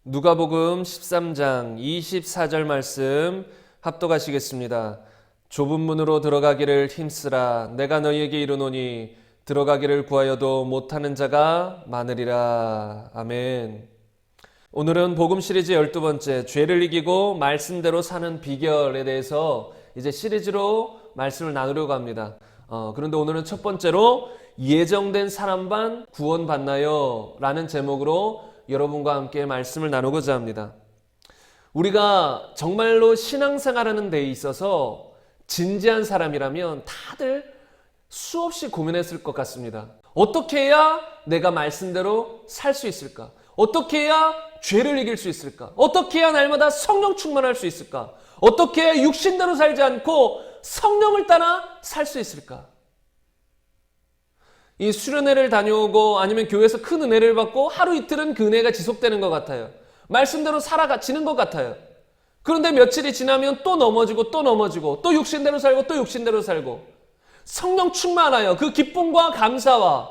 누가복음 13장 24절 말씀 합독하시겠습니다. 좁은 문으로 들어가기를 힘쓰라. 내가 너희에게 이르노니 들어가기를 구하여도 못하는 자가 많으리라. 아멘. 오늘은 복음 시리즈 12번째 죄를 이기고 말씀대로 사는 비결에 대해서 이제 시리즈로 말씀을 나누려고 합니다. 그런데 오늘은 첫 번째로 예정된 사람만 구원받나요? 라는 제목으로 여러분과 함께 말씀을 나누고자 합니다. 우리가 정말로 신앙생활하는 데 있어서 진지한 사람이라면 다들 수없이 고민했을 것 같습니다. 어떻게 해야 내가 말씀대로 살 수 있을까? 어떻게 해야 죄를 이길 수 있을까? 어떻게 해야 날마다 성령 충만할 수 있을까? 어떻게 해야 육신대로 살지 않고 성령을 따라 살 수 있을까? 이 수련회를 다녀오고 아니면 교회에서 큰 은혜를 받고 하루 이틀은 그 은혜가 지속되는 것 같아요. 말씀대로 살아가지는 것 같아요. 그런데 며칠이 지나면 또 넘어지고 또 육신대로 살고 또 육신대로 살고 성령 충만하여 그 기쁨과 감사와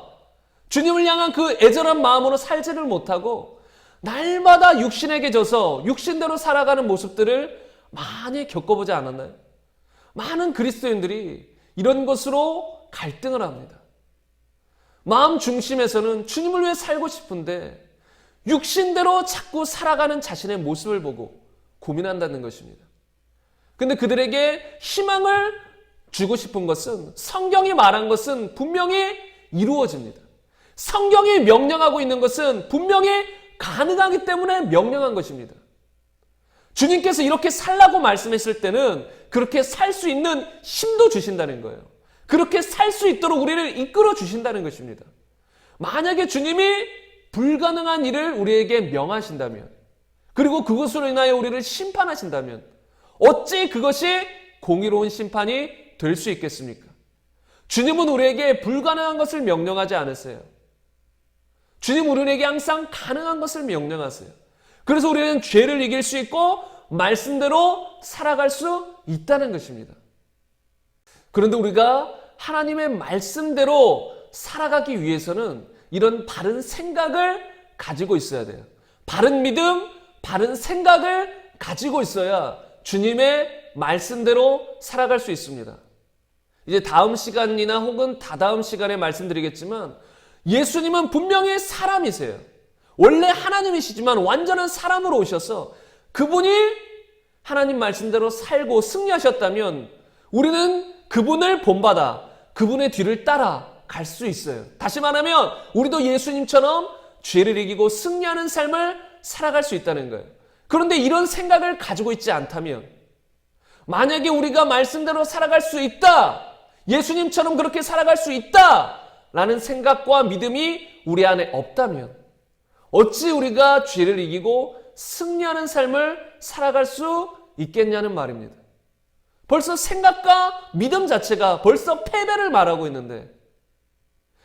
주님을 향한 그 애절한 마음으로 살지를 못하고 날마다 육신에게 져서 육신대로 살아가는 모습들을 많이 겪어보지 않았나요? 많은 그리스도인들이 이런 것으로 갈등을 합니다. 마음 중심에서는 주님을 위해 살고 싶은데 육신대로 자꾸 살아가는 자신의 모습을 보고 고민한다는 것입니다. 근데 그들에게 희망을 주고 싶은 것은 성경이 말한 것은 분명히 이루어집니다. 성경이 명령하고 있는 것은 분명히 가능하기 때문에 명령한 것입니다. 주님께서 이렇게 살라고 말씀했을 때는 그렇게 살 수 있는 힘도 주신다는 거예요. 그렇게 살 수 있도록 우리를 이끌어 주신다는 것입니다. 만약에 주님이 불가능한 일을 우리에게 명하신다면, 그리고 그것으로 인하여 우리를 심판하신다면 어찌 그것이 공의로운 심판이 될 수 있겠습니까? 주님은 우리에게 불가능한 것을 명령하지 않으세요. 주님 우리에게 항상 가능한 것을 명령하세요. 그래서 우리는 죄를 이길 수 있고 말씀대로 살아갈 수 있다는 것입니다. 그런데 우리가 하나님의 말씀대로 살아가기 위해서는 이런 바른 생각을 가지고 있어야 돼요. 바른 믿음, 바른 생각을 가지고 있어야 주님의 말씀대로 살아갈 수 있습니다. 이제 다음 시간이나 혹은 다다음 시간에 말씀드리겠지만 예수님은 분명히 사람이세요. 원래 하나님이시지만 완전한 사람으로 오셔서 그분이 하나님 말씀대로 살고 승리하셨다면 우리는 그분을 본받아 그분의 뒤를 따라 갈 수 있어요. 다시 말하면 우리도 예수님처럼 죄를 이기고 승리하는 삶을 살아갈 수 있다는 거예요. 그런데 이런 생각을 가지고 있지 않다면, 만약에 우리가 말씀대로 살아갈 수 있다, 예수님처럼 그렇게 살아갈 수 있다 라는 생각과 믿음이 우리 안에 없다면 어찌 우리가 죄를 이기고 승리하는 삶을 살아갈 수 있겠냐는 말입니다. 벌써 생각과 믿음 자체가 벌써 패배를 말하고 있는데,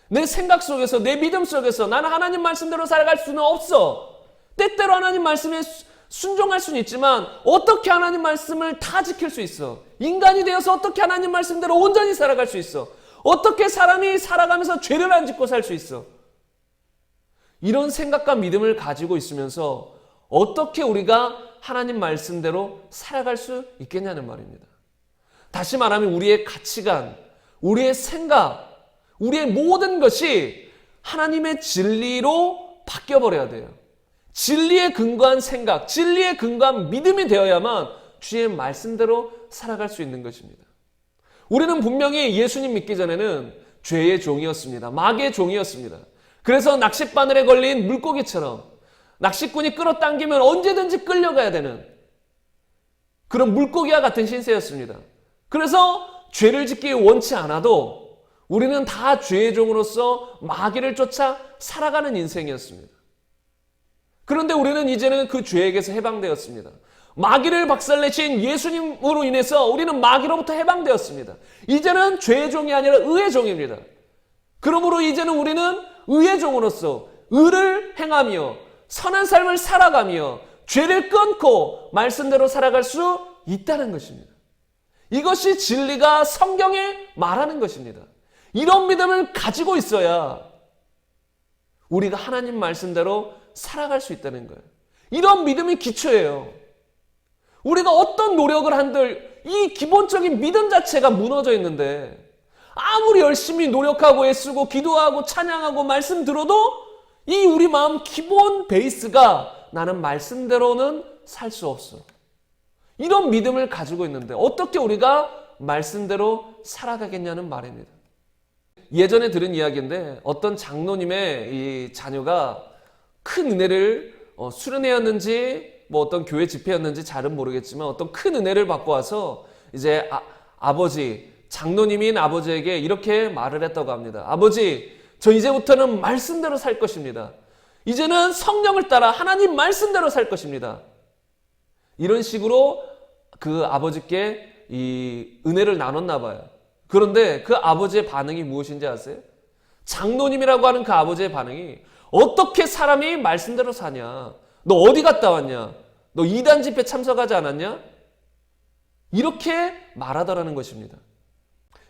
내 생각 속에서, 내 믿음 속에서 나는 하나님 말씀대로 살아갈 수는 없어. 때때로 하나님 말씀에 순종할 수는 있지만 어떻게 하나님 말씀을 다 지킬 수 있어? 인간이 되어서 어떻게 하나님 말씀대로 온전히 살아갈 수 있어? 어떻게 사람이 살아가면서 죄를 안 짓고 살 수 있어? 이런 생각과 믿음을 가지고 있으면서 어떻게 우리가 하나님 말씀대로 살아갈 수 있겠냐는 말입니다. 다시 말하면 우리의 가치관, 우리의 생각, 우리의 모든 것이 하나님의 진리로 바뀌어버려야 돼요. 진리에 근거한 생각, 진리에 근거한 믿음이 되어야만 주의 말씀대로 살아갈 수 있는 것입니다. 우리는 분명히 예수님 믿기 전에는 죄의 종이었습니다. 마귀의 종이었습니다. 그래서 낚싯바늘에 걸린 물고기처럼 낚시꾼이 끌어당기면 언제든지 끌려가야 되는 그런 물고기와 같은 신세였습니다. 그래서 죄를 짓기 원치 않아도 우리는 다 죄의 종으로서 마귀를 쫓아 살아가는 인생이었습니다. 그런데 우리는 이제는 그 죄에게서 해방되었습니다. 마귀를 박살내신 예수님으로 인해서 우리는 마귀로부터 해방되었습니다. 이제는 죄의 종이 아니라 의의 종입니다. 그러므로 이제는 우리는 의의 종으로서 의를 행하며 선한 삶을 살아가며 죄를 끊고 말씀대로 살아갈 수 있다는 것입니다. 이것이 진리가 성경에 말하는 것입니다. 이런 믿음을 가지고 있어야 우리가 하나님 말씀대로 살아갈 수 있다는 거예요. 이런 믿음이 기초예요. 우리가 어떤 노력을 한들 이 기본적인 믿음 자체가 무너져 있는데 아무리 열심히 노력하고 애쓰고 기도하고 찬양하고 말씀 들어도 이 우리 마음 기본 베이스가 나는 말씀대로는 살 수 없어. 이런 믿음을 가지고 있는데 어떻게 우리가 말씀대로 살아가겠냐는 말입니다. 예전에 들은 이야기인데 어떤 장로님의 이 자녀가 큰 은혜를 수련회였는지 뭐 어떤 교회 집회였는지 잘은 모르겠지만 어떤 큰 은혜를 받고 와서 이제 아버지, 장로님인 아버지에게 이렇게 말을 했다고 합니다. 아버지, 저 이제부터는 말씀대로 살 것입니다. 이제는 성령을 따라 하나님 말씀대로 살 것입니다. 이런 식으로 그 아버지께 이 은혜를 나눴나 봐요. 그런데 그 아버지의 반응이 무엇인지 아세요? 장로님이라고 하는 그 아버지의 반응이 어떻게 사람이 말씀대로 사냐? 너 어디 갔다 왔냐? 너 이단 집회 참석하지 않았냐? 이렇게 말하더라는 것입니다.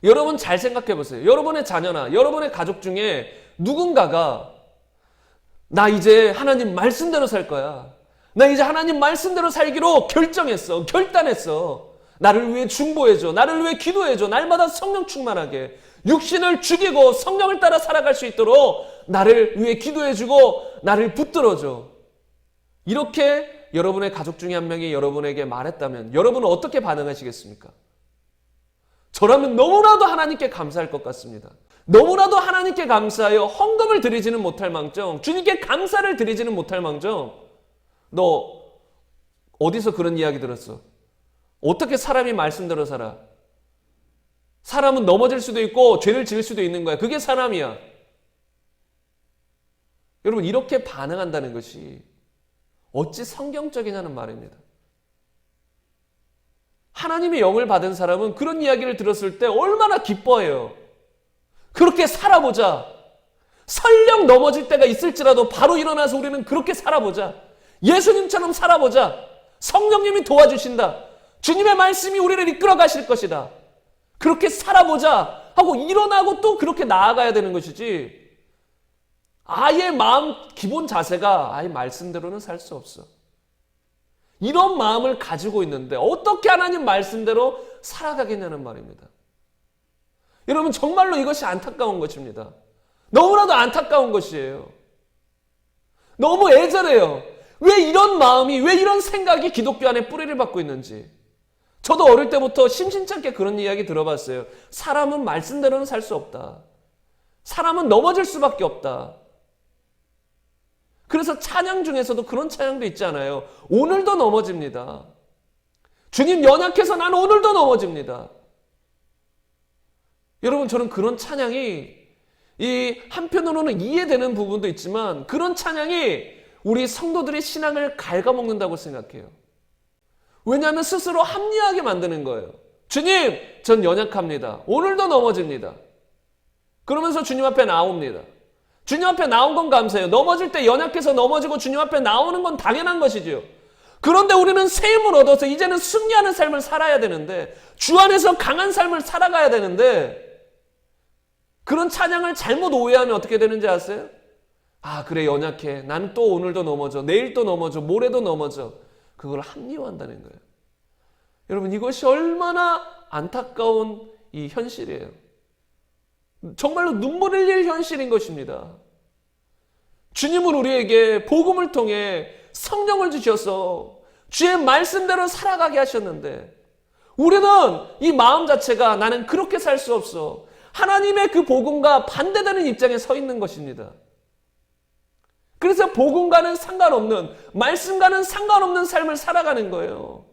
여러분 잘 생각해 보세요. 여러분의 자녀나 여러분의 가족 중에 누군가가 나 이제 하나님 말씀대로 살 거야. 나 이제 하나님 말씀대로 살기로 결정했어. 결단했어. 나를 위해 중보해줘. 나를 위해 기도해줘. 날마다 성령 충만하게. 육신을 죽이고 성령을 따라 살아갈 수 있도록 나를 위해 기도해주고 나를 붙들어줘. 이렇게 여러분의 가족 중에 한 명이 여러분에게 말했다면 여러분은 어떻게 반응하시겠습니까? 저라면 너무나도 하나님께 감사할 것 같습니다. 너무나도 하나님께 감사하여 헌금을 드리지는 못할 망정, 주님께 감사를 드리지는 못할 망정, 너 어디서 그런 이야기 들었어? 어떻게 사람이 말씀대로 살아? 사람은 넘어질 수도 있고 죄를 지을 수도 있는 거야. 그게 사람이야. 여러분 이렇게 반응한다는 것이 어찌 성경적이냐는 말입니다. 하나님의 영을 받은 사람은 그런 이야기를 들었을 때 얼마나 기뻐해요. 그렇게 살아보자. 설령 넘어질 때가 있을지라도 바로 일어나서 우리는 그렇게 살아보자. 예수님처럼 살아보자. 성령님이 도와주신다. 주님의 말씀이 우리를 이끌어 가실 것이다. 그렇게 살아보자 하고 일어나고 또 그렇게 나아가야 되는 것이지. 아예 마음 기본 자세가 아예 말씀대로는 살 수 없어. 이런 마음을 가지고 있는데 어떻게 하나님 말씀대로 살아가겠냐는 말입니다. 여러분 정말로 이것이 안타까운 것입니다. 너무나도 안타까운 것이에요. 너무 애절해요. 왜 이런 마음이, 왜 이런 생각이 기독교 안에 뿌리를 받고 있는지. 저도 어릴 때부터 심심찮게 그런 이야기 들어봤어요. 사람은 말씀대로는 살 수 없다. 사람은 넘어질 수밖에 없다. 그래서 찬양 중에서도 그런 찬양도 있잖아요. 오늘도 넘어집니다. 주님 연약해서 나는 오늘도 넘어집니다. 여러분 저는 그런 찬양이 이 한편으로는 이해되는 부분도 있지만 그런 찬양이 우리 성도들의 신앙을 갉아먹는다고 생각해요. 왜냐하면 스스로 합리화하게 만드는 거예요. 주님, 전 연약합니다. 오늘도 넘어집니다. 그러면서 주님 앞에 나옵니다. 주님 앞에 나온 건 감사해요. 넘어질 때 연약해서 넘어지고 주님 앞에 나오는 건 당연한 것이죠. 그런데 우리는 새 힘을 얻어서 이제는 승리하는 삶을 살아야 되는데 주 안에서 강한 삶을 살아가야 되는데 그런 찬양을 잘못 오해하면 어떻게 되는지 아세요? 아 그래 연약해. 난 또 오늘도 넘어져. 내일 또 넘어져. 모레도 넘어져. 그걸 합리화한다는 거예요. 여러분 이것이 얼마나 안타까운 이 현실이에요. 정말로 눈물 흘릴 현실인 것입니다. 주님은 우리에게 복음을 통해 성령을 주셔서 주의 말씀대로 살아가게 하셨는데 우리는 이 마음 자체가 나는 그렇게 살 수 없어. 하나님의 그 복음과 반대되는 입장에 서 있는 것입니다. 그래서 복음과는 상관없는, 말씀과는 상관없는 삶을 살아가는 거예요.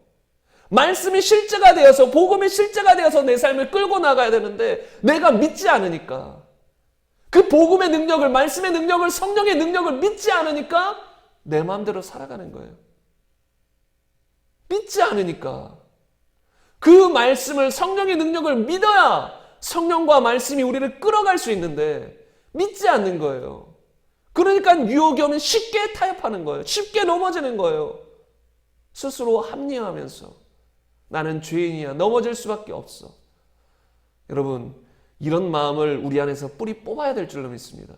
말씀이 실제가 되어서, 복음이 실제가 되어서 내 삶을 끌고 나가야 되는데 내가 믿지 않으니까, 그 복음의 능력을, 말씀의 능력을, 성령의 능력을 믿지 않으니까 내 마음대로 살아가는 거예요. 믿지 않으니까. 그 말씀을, 성령의 능력을 믿어야 성령과 말씀이 우리를 끌어갈 수 있는데 믿지 않는 거예요. 그러니까 유혹이 오면 쉽게 타협하는 거예요. 쉽게 넘어지는 거예요. 스스로 합리화하면서 나는 죄인이야. 넘어질 수밖에 없어. 여러분 이런 마음을 우리 안에서 뿌리 뽑아야 될 줄로 믿습니다.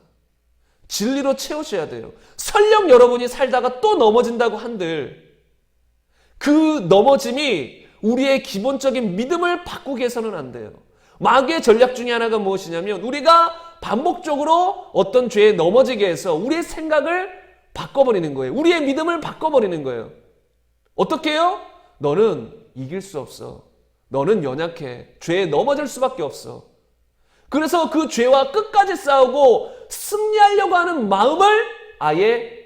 진리로 채우셔야 돼요. 설령 여러분이 살다가 또 넘어진다고 한들 그 넘어짐이 우리의 기본적인 믿음을 바꾸게 해서는 안 돼요. 마귀의 전략 중에 하나가 무엇이냐면 우리가 반복적으로 어떤 죄에 넘어지게 해서 우리의 생각을 바꿔버리는 거예요. 우리의 믿음을 바꿔버리는 거예요. 어떻게 해요? 너는 이길 수 없어. 너는 연약해. 죄에 넘어질 수밖에 없어. 그래서 그 죄와 끝까지 싸우고 승리하려고 하는 마음을 아예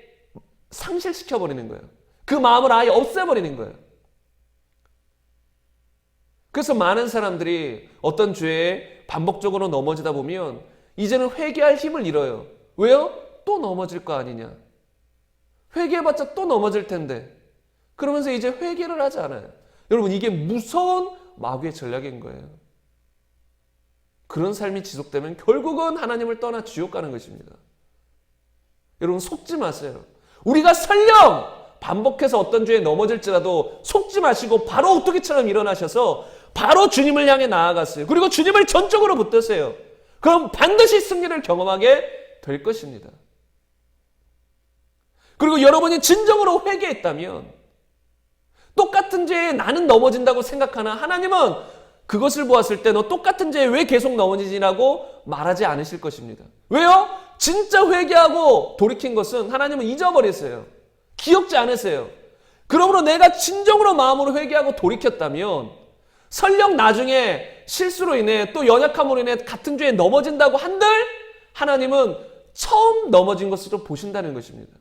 상실시켜버리는 거예요. 그 마음을 아예 없애버리는 거예요. 그래서 많은 사람들이 어떤 죄에 반복적으로 넘어지다 보면 이제는 회개할 힘을 잃어요. 왜요? 또 넘어질 거 아니냐. 회개해봤자 또 넘어질 텐데. 그러면서 이제 회개를 하지 않아요. 여러분, 이게 무서운 마귀의 전략인 거예요. 그런 삶이 지속되면 결국은 하나님을 떠나 지옥 가는 것입니다. 여러분, 속지 마세요. 우리가 설령 반복해서 어떤 죄에 넘어질지라도 속지 마시고 바로 오뚜기처럼 일어나셔서 바로 주님을 향해 나아갔어요. 그리고 주님을 전적으로 붙드세요. 그럼 반드시 승리를 경험하게 될 것입니다. 그리고 여러분이 진정으로 회개했다면 똑같은 죄에 나는 넘어진다고 생각하나 하나님은 그것을 보았을 때 너 똑같은 죄에 왜 계속 넘어지지라고 말하지 않으실 것입니다. 왜요? 진짜 회개하고 돌이킨 것은 하나님은 잊어버렸어요. 기억지 않으세요. 그러므로 내가 진정으로 마음으로 회개하고 돌이켰다면 설령 나중에 실수로 인해 또 연약함으로 인해 같은 죄에 넘어진다고 한들 하나님은 처음 넘어진 것으로 보신다는 것입니다.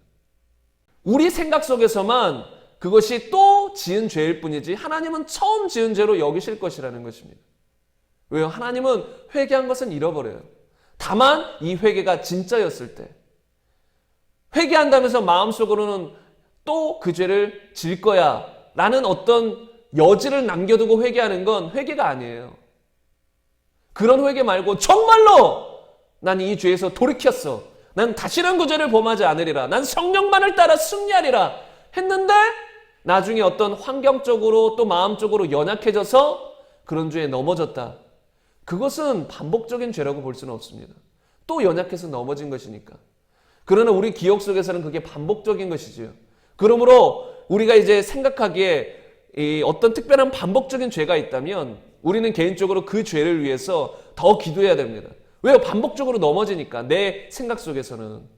우리 생각 속에서만 그것이 또 지은 죄일 뿐이지 하나님은 처음 지은 죄로 여기실 것이라는 것입니다. 왜요? 하나님은 회개한 것은 잃어버려요. 다만 이 회개가 진짜였을 때 회개한다면서 마음속으로는 또 그 죄를 질 거야 라는 어떤 여지를 남겨두고 회개하는 건 회개가 아니에요. 그런 회개 말고 정말로 난 이 죄에서 돌이켰어. 난 다시는 그 죄를 범하지 않으리라. 난 성령만을 따라 승리하리라 했는데 나중에 어떤 환경적으로 또 마음적으로 연약해져서 그런 죄에 넘어졌다. 그것은 반복적인 죄라고 볼 수는 없습니다. 또 연약해서 넘어진 것이니까. 그러나 우리 기억 속에서는 그게 반복적인 것이지요. 그러므로 우리가 이제 생각하기에 어떤 특별한 반복적인 죄가 있다면 우리는 개인적으로 그 죄를 위해서 더 기도해야 됩니다. 왜요? 반복적으로 넘어지니까 내 생각 속에서는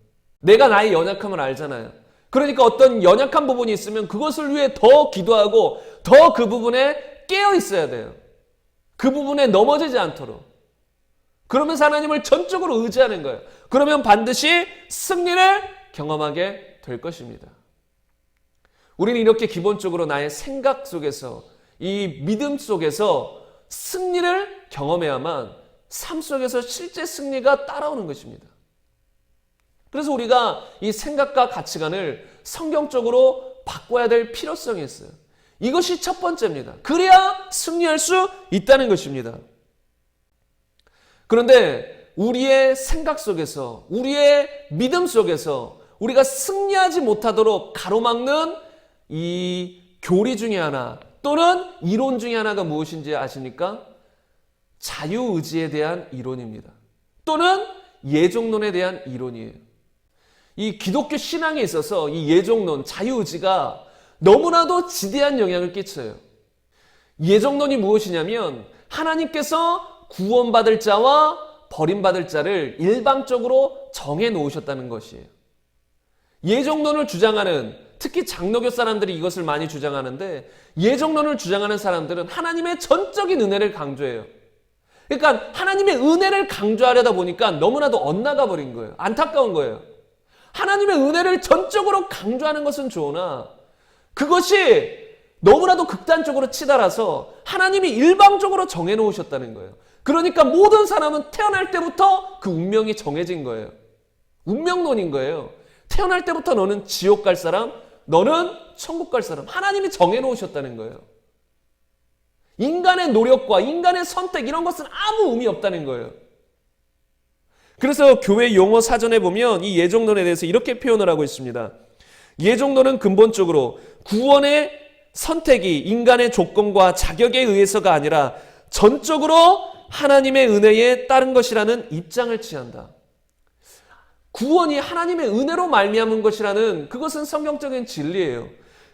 내가 나의 연약함을 알잖아요. 그러니까 어떤 연약한 부분이 있으면 그것을 위해 더 기도하고 더 그 부분에 깨어 있어야 돼요. 그 부분에 넘어지지 않도록. 그러면서 하나님을 전적으로 의지하는 거예요. 그러면 반드시 승리를 경험하게 될 것입니다. 우리는 이렇게 기본적으로 나의 생각 속에서 이 믿음 속에서 승리를 경험해야만 삶 속에서 실제 승리가 따라오는 것입니다. 그래서 우리가 이 생각과 가치관을 성경적으로 바꿔야 될 필요성이 있어요. 이것이 첫 번째입니다. 그래야 승리할 수 있다는 것입니다. 그런데 우리의 생각 속에서, 우리의 믿음 속에서 우리가 승리하지 못하도록 가로막는 이 교리 중에 하나 또는 이론 중에 하나가 무엇인지 아십니까? 자유의지에 대한 이론입니다. 또는 예종론에 대한 이론이에요. 이 기독교 신앙에 있어서 이 예종론, 자유의지가 너무나도 지대한 영향을 끼쳐요. 예종론이 무엇이냐면 하나님께서 구원받을 자와 버림받을 자를 일방적으로 정해 놓으셨다는 것이에요. 예종론을 주장하는, 특히 장로교 사람들이 이것을 많이 주장하는데, 예종론을 주장하는 사람들은 하나님의 전적인 은혜를 강조해요. 그러니까 하나님의 은혜를 강조하려다 보니까 너무나도 엇나가 버린 거예요. 안타까운 거예요. 하나님의 은혜를 전적으로 강조하는 것은 좋으나 그것이 너무나도 극단적으로 치달아서 하나님이 일방적으로 정해놓으셨다는 거예요. 그러니까 모든 사람은 태어날 때부터 그 운명이 정해진 거예요. 운명론인 거예요. 태어날 때부터 너는 지옥 갈 사람, 너는 천국 갈 사람. 하나님이 정해놓으셨다는 거예요. 인간의 노력과 인간의 선택 이런 것은 아무 의미 없다는 거예요. 그래서 교회 용어 사전에 보면 이 예종론에 대해서 이렇게 표현을 하고 있습니다. 예종론은 근본적으로 구원의 선택이 인간의 조건과 자격에 의해서가 아니라 전적으로 하나님의 은혜에 따른 것이라는 입장을 취한다. 구원이 하나님의 은혜로 말미암은 것이라는 그것은 성경적인 진리예요.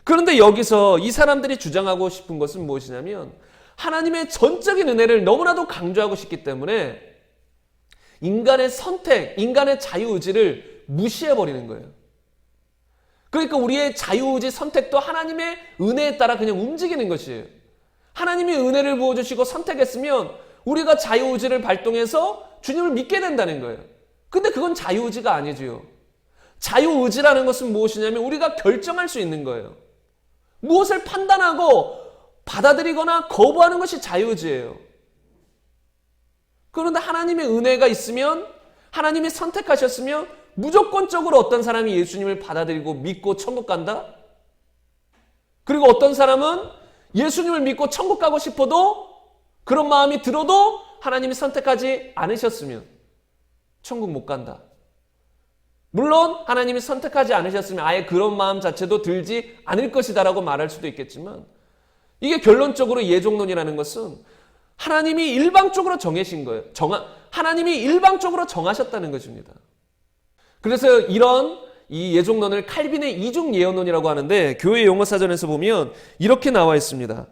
그런데 여기서 이 사람들이 주장하고 싶은 것은 무엇이냐면 하나님의 전적인 은혜를 너무나도 강조하고 싶기 때문에 인간의 선택, 인간의 자유의지를 무시해버리는 거예요. 그러니까 우리의 자유의지 선택도 하나님의 은혜에 따라 그냥 움직이는 것이에요. 하나님이 은혜를 부어주시고 선택했으면 우리가 자유의지를 발동해서 주님을 믿게 된다는 거예요. 근데 그건 자유의지가 아니지요. 자유의지라는 것은 무엇이냐면 우리가 결정할 수 있는 거예요. 무엇을 판단하고 받아들이거나 거부하는 것이 자유의지예요. 그런데 하나님의 은혜가 있으면, 하나님이 선택하셨으면 무조건적으로 어떤 사람이 예수님을 받아들이고 믿고 천국 간다? 그리고 어떤 사람은 예수님을 믿고 천국 가고 싶어도, 그런 마음이 들어도 하나님이 선택하지 않으셨으면 천국 못 간다. 물론 하나님이 선택하지 않으셨으면 아예 그런 마음 자체도 들지 않을 것이다 라고 말할 수도 있겠지만, 이게 결론적으로 예종론이라는 것은 하나님이 일방적으로 정하신 거예요. 하나님이 일방적으로 정하셨다는 것입니다. 그래서 이런 이 예종론을 칼빈의 이중 예언론이라고 하는데, 교회 용어사전에서 보면 이렇게 나와 있습니다.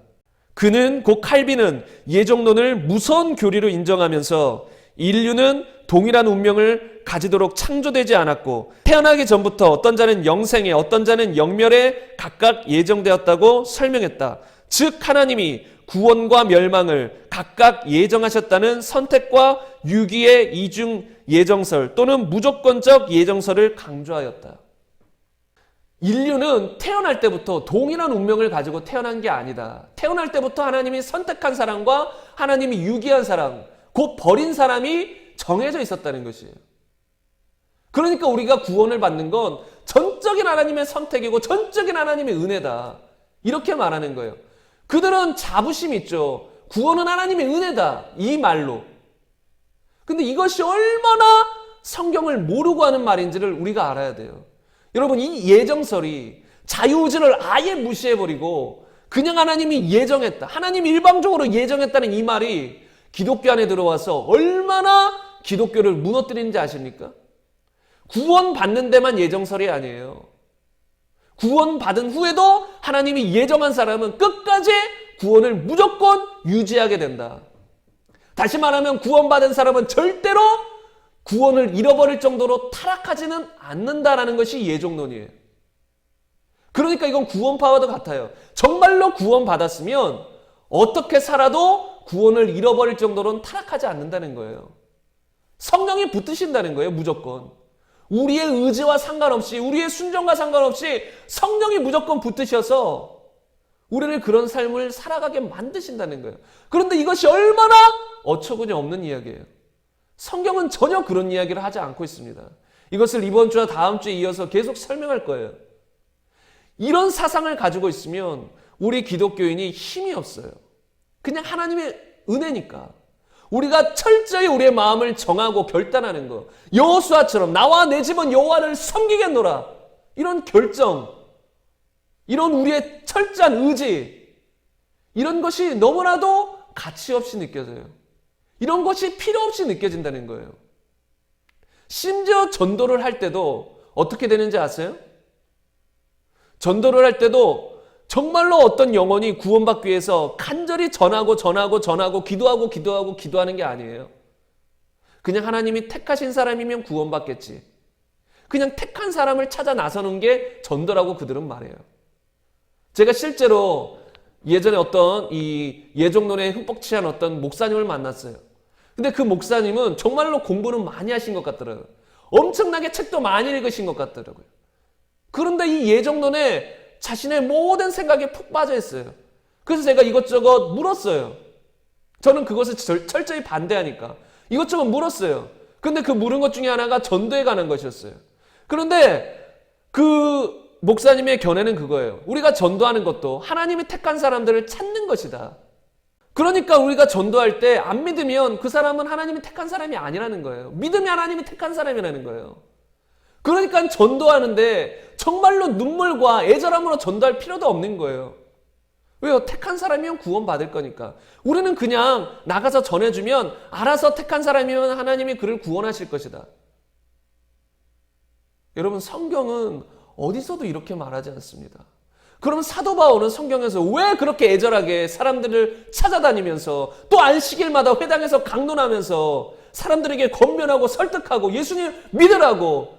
그는, 곧 칼빈은 예종론을 무서운 교리로 인정하면서 인류는 동일한 운명을 가지도록 창조되지 않았고 태어나기 전부터 어떤 자는 영생에 어떤 자는 영멸에 각각 예정되었다고 설명했다. 즉 하나님이 구원과 멸망을 각각 예정하셨다는 선택과 유기의 이중 예정설 또는 무조건적 예정설을 강조하였다. 인류는 태어날 때부터 동일한 운명을 가지고 태어난 게 아니다. 태어날 때부터 하나님이 선택한 사람과 하나님이 유기한 사람, 곧 버린 사람이 정해져 있었다는 것이에요. 그러니까 우리가 구원을 받는 건 전적인 하나님의 선택이고 전적인 하나님의 은혜다. 이렇게 말하는 거예요. 그들은 자부심 있죠. 구원은 하나님의 은혜다. 이 말로. 근데 이것이 얼마나 성경을 모르고 하는 말인지를 우리가 알아야 돼요. 여러분, 이 예정설이 자유의지를 아예 무시해버리고 그냥 하나님이 예정했다, 하나님이 일방적으로 예정했다는 이 말이 기독교 안에 들어와서 얼마나 기독교를 무너뜨리는지 아십니까? 구원받는 데만 예정설이 아니에요. 구원받은 후에도 하나님이 예정한 사람은 끝까지 구원을 무조건 유지하게 된다. 다시 말하면 구원받은 사람은 절대로 구원을 잃어버릴 정도로 타락하지는 않는다라는 것이 예종론이에요. 그러니까 이건 구원파와도 같아요. 정말로 구원받았으면 어떻게 살아도 구원을 잃어버릴 정도로는 타락하지 않는다는 거예요. 성령이 붙으신다는 거예요, 무조건. 우리의 의지와 상관없이, 우리의 순종과 상관없이 성령이 무조건 붙으셔서 우리를 그런 삶을 살아가게 만드신다는 거예요. 그런데 이것이 얼마나 어처구니 없는 이야기예요. 성경은 전혀 그런 이야기를 하지 않고 있습니다. 이것을 이번 주와 다음 주에 이어서 계속 설명할 거예요. 이런 사상을 가지고 있으면 우리 기독교인이 힘이 없어요. 그냥 하나님의 은혜니까. 우리가 철저히 우리의 마음을 정하고 결단하는 것, 여호수아처럼 나와 내 집은 여호와를 섬기겠노라, 이런 결정, 이런 우리의 철저한 의지, 이런 것이 너무나도 가치 없이 느껴져요. 이런 것이 필요 없이 느껴진다는 거예요. 심지어 전도를 할 때도 어떻게 되는지 아세요? 전도를 할 때도 정말로 어떤 영혼이 구원받기 위해서 간절히 전하고 기도하는 게 아니에요. 그냥 하나님이 택하신 사람이면 구원받겠지. 그냥 택한 사람을 찾아 나서는 게 전도라고 그들은 말해요. 제가 실제로 예전에 어떤 이 예종론에 흠뻑 취한 어떤 목사님을 만났어요. 근데 그 목사님은 정말로 공부는 많이 하신 것 같더라고요. 엄청나게 책도 많이 읽으신 것 같더라고요. 그런데 이 예종론에 자신의 모든 생각에 푹 빠져 있어요. 그래서 제가 이것저것 물었어요. 저는 그것을 철저히 반대하니까 이것저것 물었어요. 근데 그 물은 것 중에 하나가 전도에 관한 것이었어요. 그런데 그 목사님의 견해는 그거예요. 우리가 전도하는 것도 하나님이 택한 사람들을 찾는 것이다. 그러니까 우리가 전도할 때 안 믿으면 그 사람은 하나님이 택한 사람이 아니라는 거예요. 믿으면 하나님이 택한 사람이라는 거예요. 그러니까 전도하는데 정말로 눈물과 애절함으로 전도할 필요도 없는 거예요. 왜요? 택한 사람이면 구원받을 거니까. 우리는 그냥 나가서 전해주면 알아서 택한 사람이면 하나님이 그를 구원하실 것이다. 여러분, 성경은 어디서도 이렇게 말하지 않습니다. 그럼 사도 바울은 성경에서 왜 그렇게 애절하게 사람들을 찾아다니면서 또 안식일마다 회당에서 강론하면서 사람들에게 권면하고 설득하고 예수님 믿으라고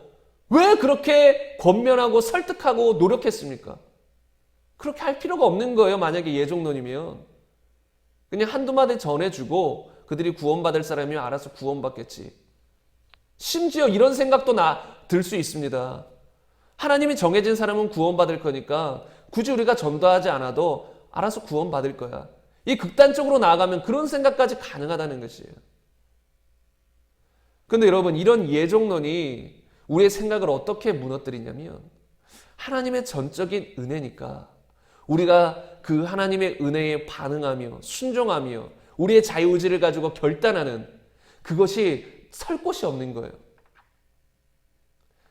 왜 그렇게 권면하고 설득하고 노력했습니까? 그렇게 할 필요가 없는 거예요. 만약에 예종론이면 그냥 한두 마디 전해주고 그들이 구원받을 사람이면 알아서 구원받겠지. 심지어 이런 생각도 들 수 있습니다. 하나님이 정해진 사람은 구원받을 거니까 굳이 우리가 전도하지 않아도 알아서 구원받을 거야. 이 극단적으로 나아가면 그런 생각까지 가능하다는 것이에요. 근데 여러분, 이런 예종론이 우리의 생각을 어떻게 무너뜨리냐면 하나님의 전적인 은혜니까 우리가 그 하나님의 은혜에 반응하며 순종하며 우리의 자유의지를 가지고 결단하는 그것이 설 곳이 없는 거예요.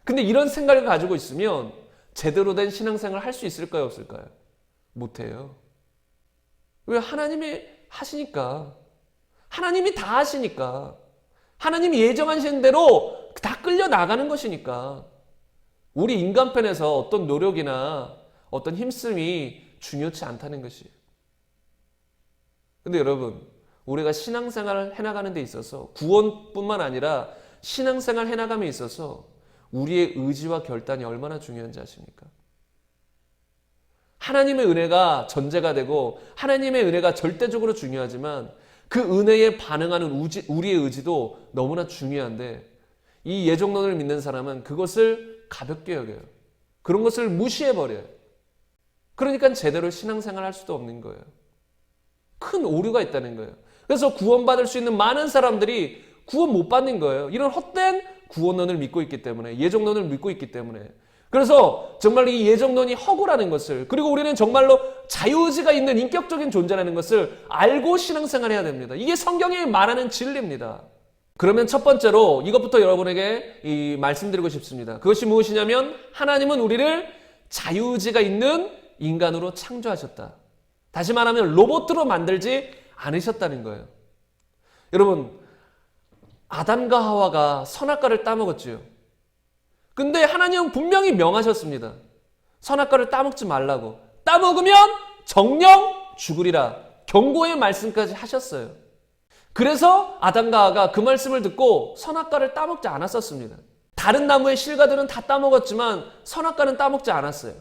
근데 이런 생각을 가지고 있으면 제대로 된 신앙생활을 할 수 있을까요? 없을까요? 못해요. 왜? 하나님이 하시니까. 하나님이 다 하시니까. 하나님이 예정하신 대로 다 끌려 나가는 것이니까. 우리 인간편에서 어떤 노력이나 어떤 힘씀이 중요치 않다는 것이에요. 근데 여러분, 우리가 신앙생활을 해나가는 데 있어서 구원뿐만 아니라 신앙생활 해나감에 있어서 우리의 의지와 결단이 얼마나 중요한지 아십니까? 하나님의 은혜가 전제가 되고 하나님의 은혜가 절대적으로 중요하지만 그 은혜에 반응하는 우리의 의지도 너무나 중요한데 이 예종론을 믿는 사람은 그것을 가볍게 여겨요. 그런 것을 무시해버려요. 그러니까 제대로 신앙생활을 할 수도 없는 거예요. 큰 오류가 있다는 거예요. 그래서 구원받을 수 있는 많은 사람들이 구원 못 받는 거예요. 이런 헛된 구원론을 믿고 있기 때문에, 예종론을 믿고 있기 때문에. 그래서 정말 이 예종론이 허구라는 것을, 그리고 우리는 정말로 자유의지가 있는 인격적인 존재라는 것을 알고 신앙생활을 해야 됩니다. 이게 성경이 말하는 진리입니다. 그러면 첫 번째로 이것부터 여러분에게 말씀드리고 싶습니다. 그것이 무엇이냐면 하나님은 우리를 자유의지가 있는 인간으로 창조하셨다. 다시 말하면 로봇으로 만들지 않으셨다는 거예요. 여러분, 아담과 하와가 선악과를 따먹었지요. 근데 하나님은 분명히 명하셨습니다. 선악과를 따먹지 말라고. 따먹으면 정령 죽으리라. 경고의 말씀까지 하셨어요. 그래서 아담과 하와가 그 말씀을 듣고 선악과를 따먹지 않았었습니다. 다른 나무의 실과들은 다 따먹었지만 선악과는 따먹지 않았어요.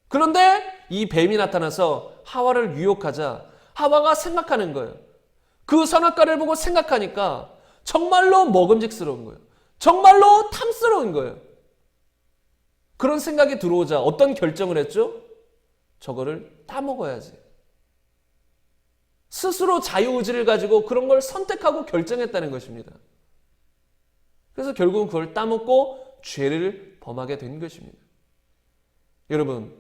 그런데 이 뱀이 나타나서 하와를 유혹하자 하와가 생각하는 거예요. 그 선악과를 보고 생각하니까 정말로 먹음직스러운 거예요. 정말로 탐스러운 거예요. 그런 생각이 들어오자 어떤 결정을 했죠? 저거를 따먹어야지. 스스로 자유의지를 가지고 그런 걸 선택하고 결정했다는 것입니다. 그래서 결국은 그걸 따먹고 죄를 범하게 된 것입니다. 여러분,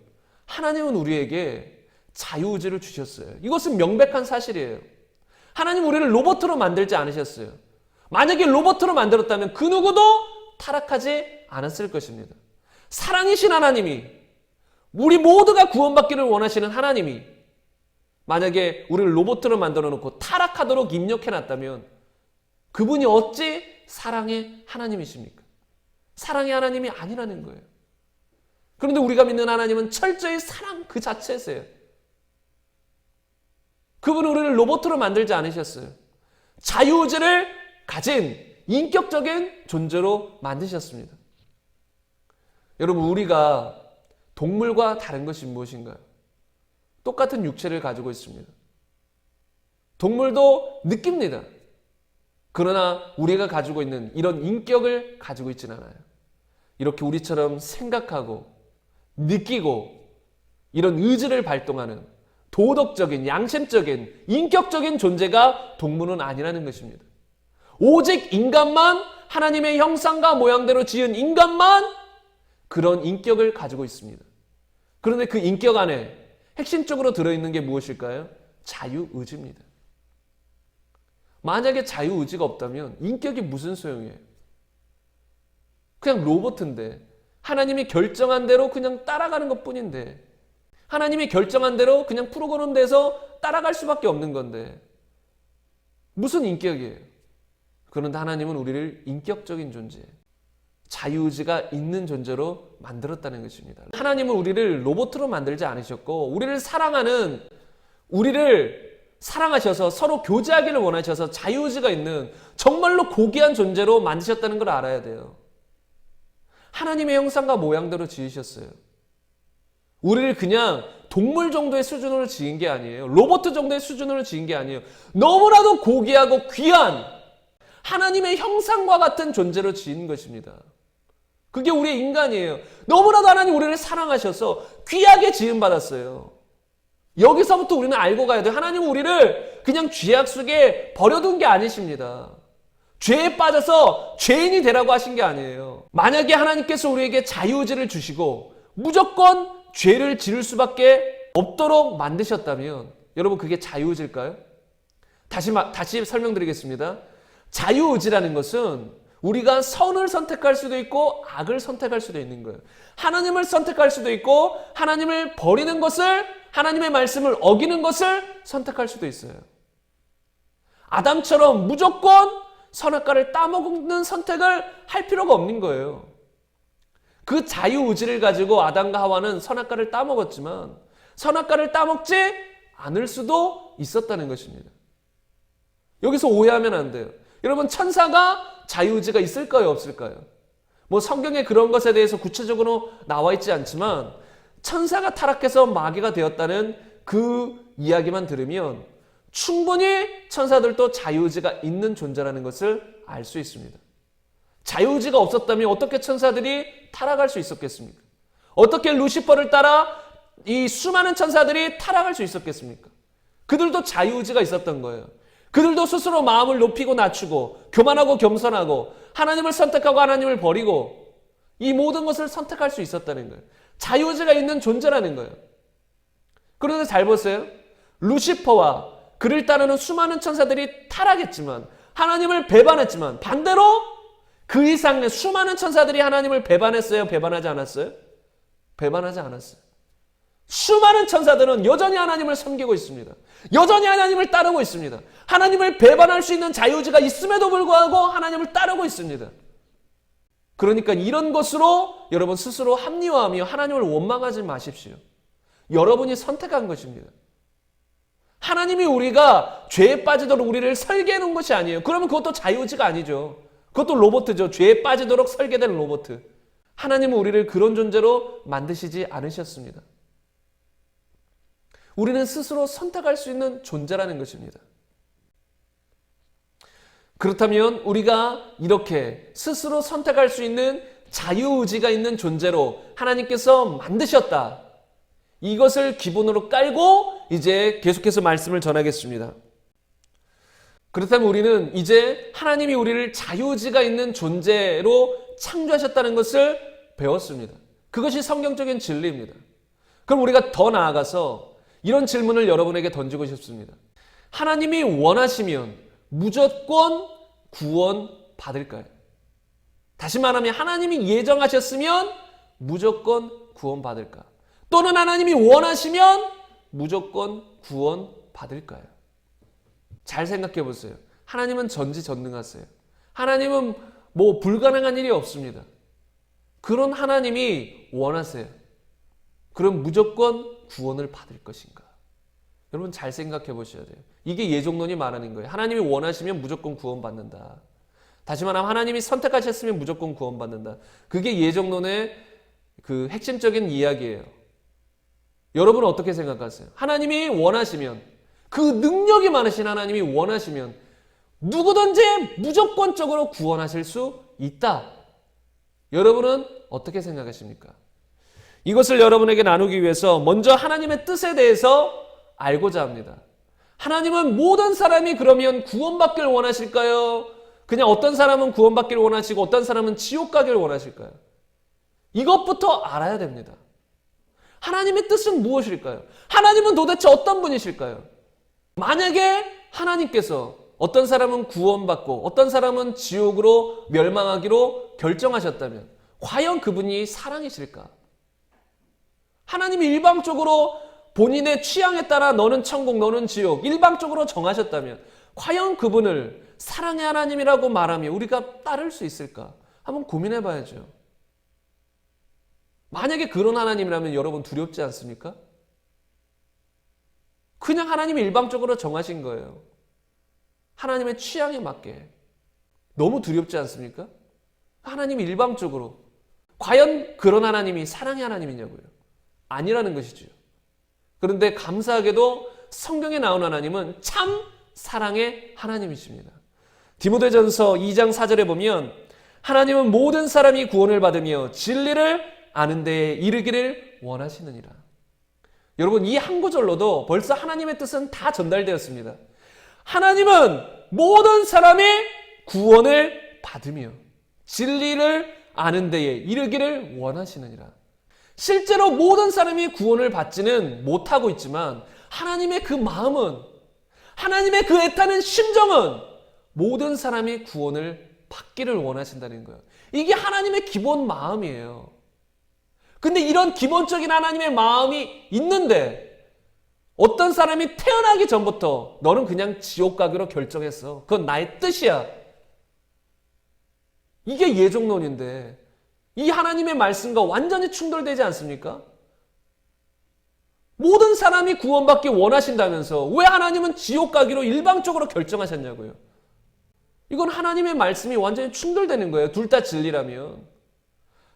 하나님은 우리에게 자유의지를 주셨어요. 이것은 명백한 사실이에요. 하나님 우리를 로봇으로 만들지 않으셨어요. 만약에 로봇으로 만들었다면 그 누구도 타락하지 않았을 것입니다. 사랑이신 하나님이, 우리 모두가 구원받기를 원하시는 하나님이 만약에 우리를 로봇으로 만들어 놓고 타락하도록 입력해놨다면 그분이 어찌 사랑의 하나님이십니까? 사랑의 하나님이 아니라는 거예요. 그런데 우리가 믿는 하나님은 철저히 사랑 그 자체세요. 그분은 우리를 로봇으로 만들지 않으셨어요. 자유의지를 가진 인격적인 존재로 만드셨습니다. 여러분, 우리가 동물과 다른 것이 무엇인가요? 똑같은 육체를 가지고 있습니다. 동물도 느낍니다. 그러나 우리가 가지고 있는 이런 인격을 가지고 있지는 않아요. 이렇게 우리처럼 생각하고 느끼고 이런 의지를 발동하는 도덕적인, 양심적인, 인격적인 존재가 동물은 아니라는 것입니다. 오직 인간만, 하나님의 형상과 모양대로 지은 인간만 그런 인격을 가지고 있습니다. 그런데 그 인격 안에 핵심적으로 들어있는 게 무엇일까요? 자유의지입니다. 만약에 자유의지가 없다면 인격이 무슨 소용이에요? 그냥 로봇인데, 하나님이 결정한 대로 그냥 따라가는 것뿐인데, 하나님이 결정한 대로 그냥 프로그램돼서 따라갈 수밖에 없는 건데 무슨 인격이에요? 그런데 하나님은 우리를 인격적인 존재, 자유의지가 있는 존재로 만들었다는 것입니다. 하나님은 우리를 로봇으로 만들지 않으셨고 우리를 사랑하셔서 서로 교제하기를 원하셔서 자유의지가 있는 정말로 고귀한 존재로 만드셨다는 걸 알아야 돼요. 하나님의 형상과 모양대로 지으셨어요. 우리를 그냥 동물 정도의 수준으로 지은 게 아니에요. 로봇 정도의 수준으로 지은 게 아니에요. 너무나도 고귀하고 귀한 하나님의 형상과 같은 존재로 지은 것입니다. 그게 우리의 인간이에요. 너무나도 하나님 우리를 사랑하셔서 귀하게 지음받았어요. 여기서부터 우리는 알고 가야 돼요. 하나님은 우리를 그냥 죄악 속에 버려둔 게 아니십니다. 죄에 빠져서 죄인이 되라고 하신 게 아니에요. 만약에 하나님께서 우리에게 자유의지를 주시고 무조건 죄를 지을 수밖에 없도록 만드셨다면 여러분 그게 자유의지일까요? 다시 설명드리겠습니다. 자유의지라는 것은 우리가 선을 선택할 수도 있고 악을 선택할 수도 있는 거예요. 하나님을 선택할 수도 있고 하나님을 버리는 것을, 하나님의 말씀을 어기는 것을 선택할 수도 있어요. 아담처럼 무조건 선악과를 따먹는 선택을 할 필요가 없는 거예요. 그 자유의지를 가지고 아담과 하와는 선악과를 따먹었지만 선악과를 따먹지 않을 수도 있었다는 것입니다. 여기서 오해하면 안 돼요. 여러분, 천사가 자유의지가 있을까요, 없을까요? 성경에 그런 것에 대해서 구체적으로 나와 있지 않지만 천사가 타락해서 마귀가 되었다는 그 이야기만 들으면 충분히 천사들도 자유의지가 있는 존재라는 것을 알 수 있습니다. 자유의지가 없었다면 어떻게 천사들이 타락할 수 있었겠습니까? 어떻게 루시퍼를 따라 이 수많은 천사들이 타락할 수 있었겠습니까? 그들도 자유의지가 있었던 거예요. 그들도 스스로 마음을 높이고 낮추고 교만하고 겸손하고 하나님을 선택하고 하나님을 버리고 이 모든 것을 선택할 수 있었다는 거예요. 자유의지가 있는 존재라는 거예요. 그런데 잘 보세요. 루시퍼와 그를 따르는 수많은 천사들이 타락했지만 하나님을 배반했지만 반대로 그 이상의 수많은 천사들이 하나님을 배반했어요? 배반하지 않았어요? 배반하지 않았어요. 수많은 천사들은 여전히 하나님을 섬기고 있습니다. 여전히 하나님을 따르고 있습니다. 하나님을 배반할 수 있는 자유의지가 있음에도 불구하고 하나님을 따르고 있습니다. 그러니까 이런 것으로 여러분 스스로 합리화하며 하나님을 원망하지 마십시오. 여러분이 선택한 것입니다. 하나님이 우리가 죄에 빠지도록 우리를 설계해 놓은 것이 아니에요. 그러면 그것도 자유의지가 아니죠. 그것도 로봇이죠. 죄에 빠지도록 설계된 로봇. 하나님은 우리를 그런 존재로 만드시지 않으셨습니다. 우리는 스스로 선택할 수 있는 존재라는 것입니다. 그렇다면 우리가 이렇게 스스로 선택할 수 있는 자유의지가 있는 존재로 하나님께서 만드셨다. 이것을 기본으로 깔고 이제 계속해서 말씀을 전하겠습니다. 그렇다면 우리는 이제 하나님이 우리를 자유의지가 있는 존재로 창조하셨다는 것을 배웠습니다. 그것이 성경적인 진리입니다. 그럼 우리가 더 나아가서 이런 질문을 여러분에게 던지고 싶습니다. 하나님이 원하시면 무조건 구원 받을까요? 다시 말하면 하나님이 예정하셨으면 무조건 구원 받을까? 또는 하나님이 원하시면 무조건 구원 받을까요? 잘 생각해 보세요. 하나님은 전지전능하세요. 하나님은 불가능한 일이 없습니다. 그런 하나님이 원하세요. 그럼 무조건 구원을 받을 것인가? 여러분 잘 생각해 보셔야 돼요. 이게 예종론이 말하는 거예요. 하나님이 원하시면 무조건 구원받는다. 다시 말하면 하나님이 선택하셨으면 무조건 구원받는다. 그게 예종론의 그 핵심적인 이야기예요. 여러분은 어떻게 생각하세요? 하나님이 원하시면, 그 능력이 많으신 하나님이 원하시면 누구든지 무조건적으로 구원하실 수 있다. 여러분은 어떻게 생각하십니까? 이것을 여러분에게 나누기 위해서 먼저 하나님의 뜻에 대해서 알고자 합니다. 하나님은 모든 사람이 그러면 구원받기를 원하실까요? 그냥 어떤 사람은 구원받기를 원하시고 어떤 사람은 지옥 가기를 원하실까요? 이것부터 알아야 됩니다. 하나님의 뜻은 무엇일까요? 하나님은 도대체 어떤 분이실까요? 만약에 하나님께서 어떤 사람은 구원받고 어떤 사람은 지옥으로 멸망하기로 결정하셨다면 과연 그분이 사랑이실까? 하나님이 일방적으로 본인의 취향에 따라 너는 천국, 너는 지옥 일방적으로 정하셨다면 과연 그분을 사랑의 하나님이라고 말하며 우리가 따를 수 있을까? 한번 고민해 봐야죠. 만약에 그런 하나님이라면 여러분 두렵지 않습니까? 그냥 하나님이 일방적으로 정하신 거예요. 하나님의 취향에 맞게. 너무 두렵지 않습니까? 하나님이 일방적으로. 과연 그런 하나님이 사랑의 하나님이냐고요. 아니라는 것이죠. 그런데 감사하게도 성경에 나온 하나님은 참 사랑의 하나님이십니다. 디모데전서 2장 4절에 보면 하나님은 모든 사람이 구원을 받으며 진리를 아는 데에 이르기를 원하시느니라. 여러분, 이 한 구절로도 벌써 하나님의 뜻은 다 전달되었습니다. 하나님은 모든 사람이 구원을 받으며 진리를 아는 데에 이르기를 원하시느니라. 실제로 모든 사람이 구원을 받지는 못하고 있지만 하나님의 그 마음은, 하나님의 그 애타는 심정은 모든 사람이 구원을 받기를 원하신다는 거예요. 이게 하나님의 기본 마음이에요. 근데 이런 기본적인 하나님의 마음이 있는데 어떤 사람이 태어나기 전부터 너는 그냥 지옥 가기로 결정했어. 그건 나의 뜻이야. 이게 예종론인데 이 하나님의 말씀과 완전히 충돌되지 않습니까? 모든 사람이 구원받기 원하신다면서 왜 하나님은 지옥 가기로 일방적으로 결정하셨냐고요. 이건 하나님의 말씀이 완전히 충돌되는 거예요. 둘 다 진리라면.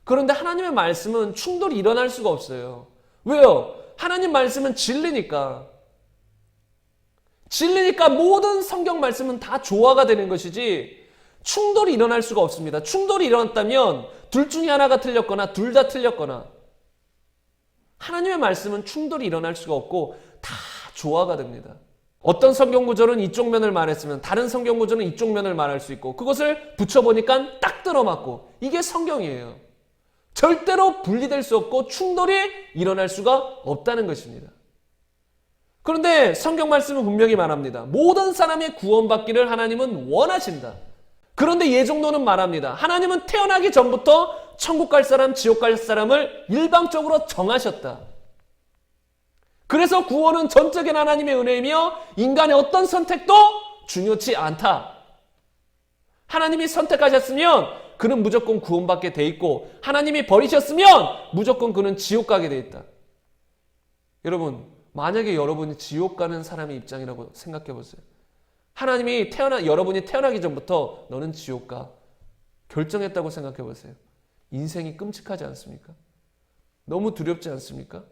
그런데 하나님의 말씀은 충돌이 일어날 수가 없어요. 왜요? 하나님 말씀은 진리니까. 진리니까 모든 성경 말씀은 다 조화가 되는 것이지 충돌이 일어날 수가 없습니다. 충돌이 일어났다면 둘 중에 하나가 틀렸거나 둘 다 틀렸거나. 하나님의 말씀은 충돌이 일어날 수가 없고 다 조화가 됩니다. 어떤 성경 구절은 이쪽 면을 말했으면 다른 성경 구절은 이쪽 면을 말할 수 있고 그것을 붙여보니까 딱 들어맞고 이게 성경이에요. 절대로 분리될 수 없고 충돌이 일어날 수가 없다는 것입니다. 그런데 성경 말씀은 분명히 말합니다. 모든 사람이 구원받기를 하나님은 원하신다. 그런데 예종론은 말합니다. 하나님은 태어나기 전부터 천국 갈 사람, 지옥 갈 사람을 일방적으로 정하셨다. 그래서 구원은 전적인 하나님의 은혜이며 인간의 어떤 선택도 중요치 않다. 하나님이 선택하셨으면 그는 무조건 구원받게 돼 있고 하나님이 버리셨으면 무조건 그는 지옥 가게 돼 있다. 여러분, 만약에 여러분이 지옥 가는 사람의 입장이라고 생각해 보세요. 하나님이 여러분이 태어나기 전부터 너는 지옥 가 결정했다고 생각해 보세요. 인생이 끔찍하지 않습니까? 너무 두렵지 않습니까?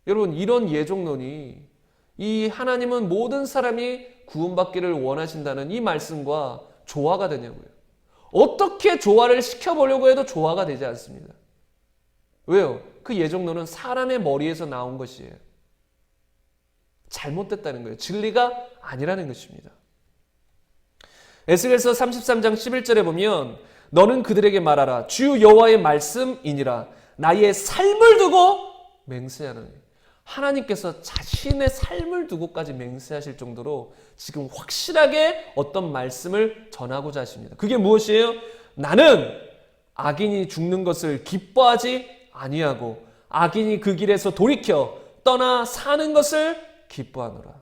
여러분, 이런 예종론이 이 하나님은 모든 사람이 구원받기를 원하신다는 이 말씀과 조화가 되냐고요. 어떻게 조화를 시켜보려고 해도 조화가 되지 않습니다. 왜요? 그 예종론은 사람의 머리에서 나온 것이에요. 잘못됐다는 거예요. 진리가 아니라는 것입니다. 에스겔서 33장 11절에 보면 너는 그들에게 말하라. 주 여호와의 말씀이니라. 나의 삶을 두고 맹세하노니. 하나님께서 자신의 삶을 두고까지 맹세하실 정도로 지금 확실하게 어떤 말씀을 전하고자 하십니다. 그게 무엇이에요? 나는 악인이 죽는 것을 기뻐하지 아니하고 악인이 그 길에서 돌이켜 떠나 사는 것을 기뻐하노라.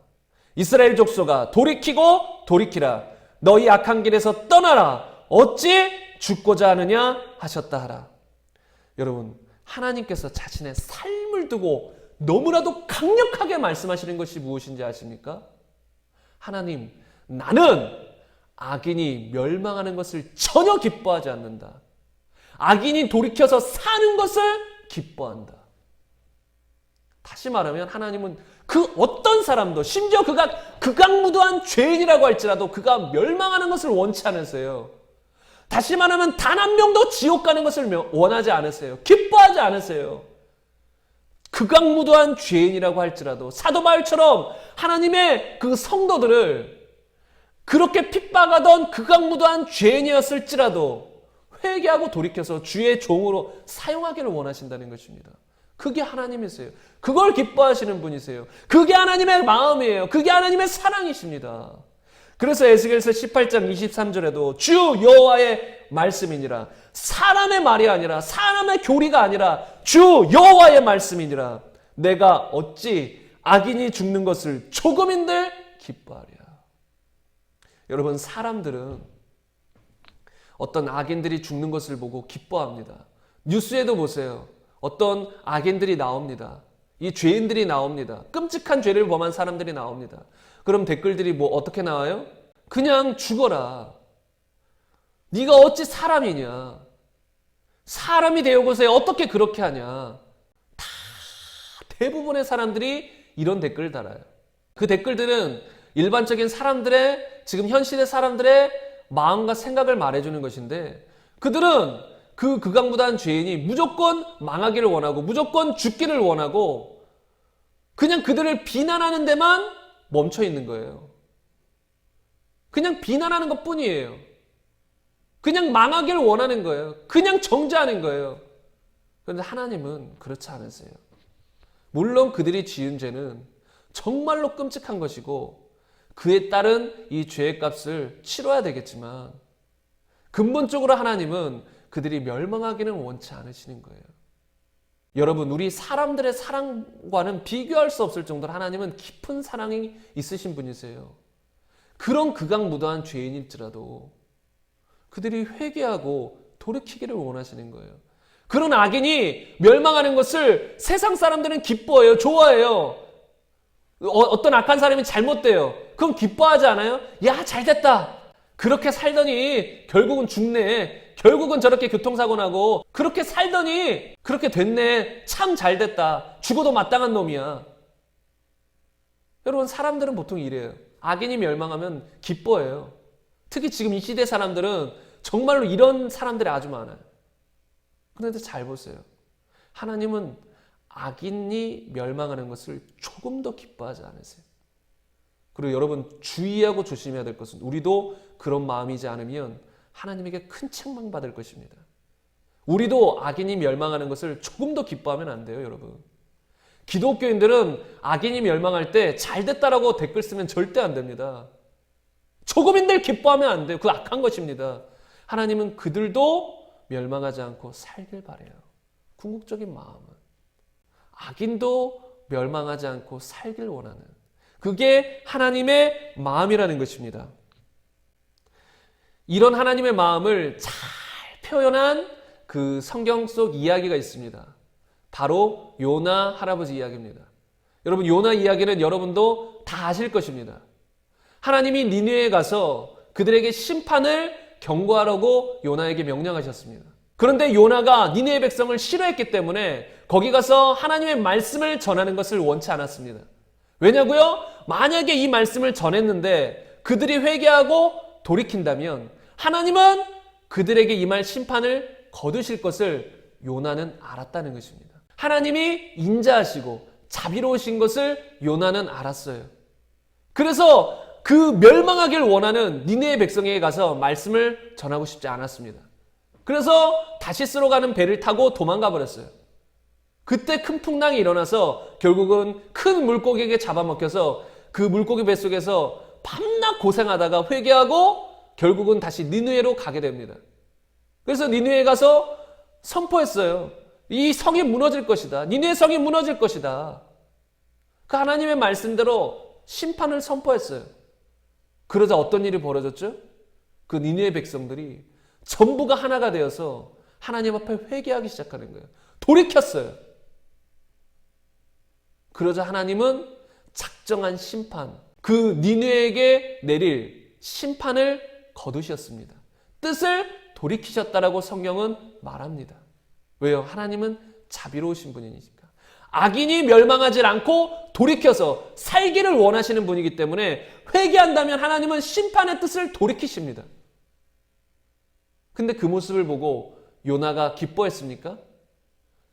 이스라엘 족속아 돌이키고 돌이키라. 너희 악한 길에서 떠나라. 어찌 죽고자 하느냐 하셨다 하라. 여러분, 하나님께서 자신의 삶을 두고 너무나도 강력하게 말씀하시는 것이 무엇인지 아십니까? 하나님, 나는 악인이 멸망하는 것을 전혀 기뻐하지 않는다. 악인이 돌이켜서 사는 것을 기뻐한다. 다시 말하면 하나님은 그 어떤 사람도 심지어 그가 극악무도한 죄인이라고 할지라도 그가 멸망하는 것을 원치 않으세요. 다시 말하면 단 한 명도 지옥 가는 것을 원하지 않으세요. 기뻐하지 않으세요. 극악무도한 죄인이라고 할지라도 사도 바울처럼 하나님의 그 성도들을 그렇게 핍박하던 극악무도한 죄인이었을지라도 회개하고 돌이켜서 주의 종으로 사용하기를 원하신다는 것입니다. 그게 하나님이세요. 그걸 기뻐하시는 분이세요. 그게 하나님의 마음이에요. 그게 하나님의 사랑이십니다. 그래서 에스겔서 18장 23절에도 주 여호와의 말씀이니라. 사람의 말이 아니라 사람의 교리가 아니라 주 여호와의 말씀이니라. 내가 어찌 악인이 죽는 것을 조금인들 기뻐하랴. 여러분, 사람들은 어떤 악인들이 죽는 것을 보고 기뻐합니다. 뉴스에도 보세요. 어떤 악인들이 나옵니다. 이 죄인들이 나옵니다. 끔찍한 죄를 범한 사람들이 나옵니다. 그럼 댓글들이 뭐 어떻게 나와요? 그냥 죽어라. 네가 어찌 사람이냐. 사람이 되어보세요. 어떻게 그렇게 하냐. 다 대부분의 사람들이 이런 댓글을 달아요. 그 댓글들은 일반적인 사람들의, 지금 현 시대 사람들의 마음과 생각을 말해주는 것인데, 그들은 그 극악무도한 죄인이 무조건 망하기를 원하고 무조건 죽기를 원하고 그냥 그들을 비난하는 데만 멈춰 있는 거예요. 그냥 비난하는 것 뿐이에요. 그냥 망하기를 원하는 거예요. 그냥 정죄하는 거예요. 그런데 하나님은 그렇지 않으세요. 물론 그들이 지은 죄는 정말로 끔찍한 것이고 그에 따른 이 죄의 값을 치러야 되겠지만 근본적으로 하나님은 그들이 멸망하기는 원치 않으시는 거예요. 여러분, 우리 사람들의 사랑과는 비교할 수 없을 정도로 하나님은 깊은 사랑이 있으신 분이세요. 그런 극악무도한 죄인일지라도 그들이 회개하고 돌이키기를 원하시는 거예요. 그런 악인이 멸망하는 것을 세상 사람들은 기뻐해요. 좋아해요. 어떤 악한 사람이 잘못돼요. 그럼 기뻐하지 않아요? 야, 잘됐다. 그렇게 살더니 결국은 죽네. 결국은 저렇게 교통사고 나고 그렇게 살더니 그렇게 됐네. 참 잘됐다. 죽어도 마땅한 놈이야. 여러분, 사람들은 보통 이래요. 악인이 멸망하면 기뻐해요. 특히 지금 이 시대 사람들은 정말로 이런 사람들이 아주 많아요. 그런데 잘 보세요. 하나님은 악인이 멸망하는 것을 조금 더 기뻐하지 않으세요. 그리고 여러분, 주의하고 조심해야 될 것은 우리도 그런 마음이지 않으면 하나님에게 큰 책망받을 것입니다. 우리도 악인이 멸망하는 것을 조금 더 기뻐하면 안 돼요, 여러분. 기독교인들은 악인이 멸망할 때 잘됐다라고 댓글 쓰면 절대 안 됩니다. 조금인들 기뻐하면 안 돼요. 그거 악한 것입니다. 하나님은 그들도 멸망하지 않고 살길 바라요. 궁극적인 마음은 악인도 멸망하지 않고 살길 원하는, 그게 하나님의 마음이라는 것입니다. 이런 하나님의 마음을 잘 표현한 그 성경 속 이야기가 있습니다. 바로 요나 할아버지 이야기입니다. 여러분, 요나 이야기는 여러분도 다 아실 것입니다. 하나님이 니느웨에 가서 그들에게 심판을 경고하라고 요나에게 명령하셨습니다. 그런데 요나가 니느웨 백성을 싫어했기 때문에 거기 가서 하나님의 말씀을 전하는 것을 원치 않았습니다. 왜냐고요? 만약에 이 말씀을 전했는데 그들이 회개하고 돌이킨다면 하나님은 그들에게 임할 심판을 거두실 것을 요나는 알았다는 것입니다. 하나님이 인자하시고 자비로우신 것을 요나는 알았어요. 그래서 그 멸망하길 원하는 니느웨 백성에게 가서 말씀을 전하고 싶지 않았습니다. 그래서 다시스로 가는 배를 타고 도망가 버렸어요. 그때 큰 풍랑이 일어나서 결국은 큰 물고기에게 잡아먹혀서 그 물고기 뱃속에서 밤낮 고생하다가 회개하고 결국은 다시 니느웨로 가게 됩니다. 그래서 니느웨에 가서 선포했어요. 이 성이 무너질 것이다. 니느웨 성이 무너질 것이다. 그 하나님의 말씀대로 심판을 선포했어요. 그러자 어떤 일이 벌어졌죠? 그 니느웨 백성들이 전부가 하나가 되어서 하나님 앞에 회개하기 시작하는 거예요. 돌이켰어요. 그러자 하나님은 작정한 심판, 그 니느웨에게 내릴 심판을 거두셨습니다. 뜻을 돌이키셨다라고 성경은 말합니다. 왜요? 하나님은 자비로우신 분이니까. 악인이 멸망하지 않고 돌이켜서 살기를 원하시는 분이기 때문에 회개한다면 하나님은 심판의 뜻을 돌이키십니다. 근데 그 모습을 보고 요나가 기뻐했습니까?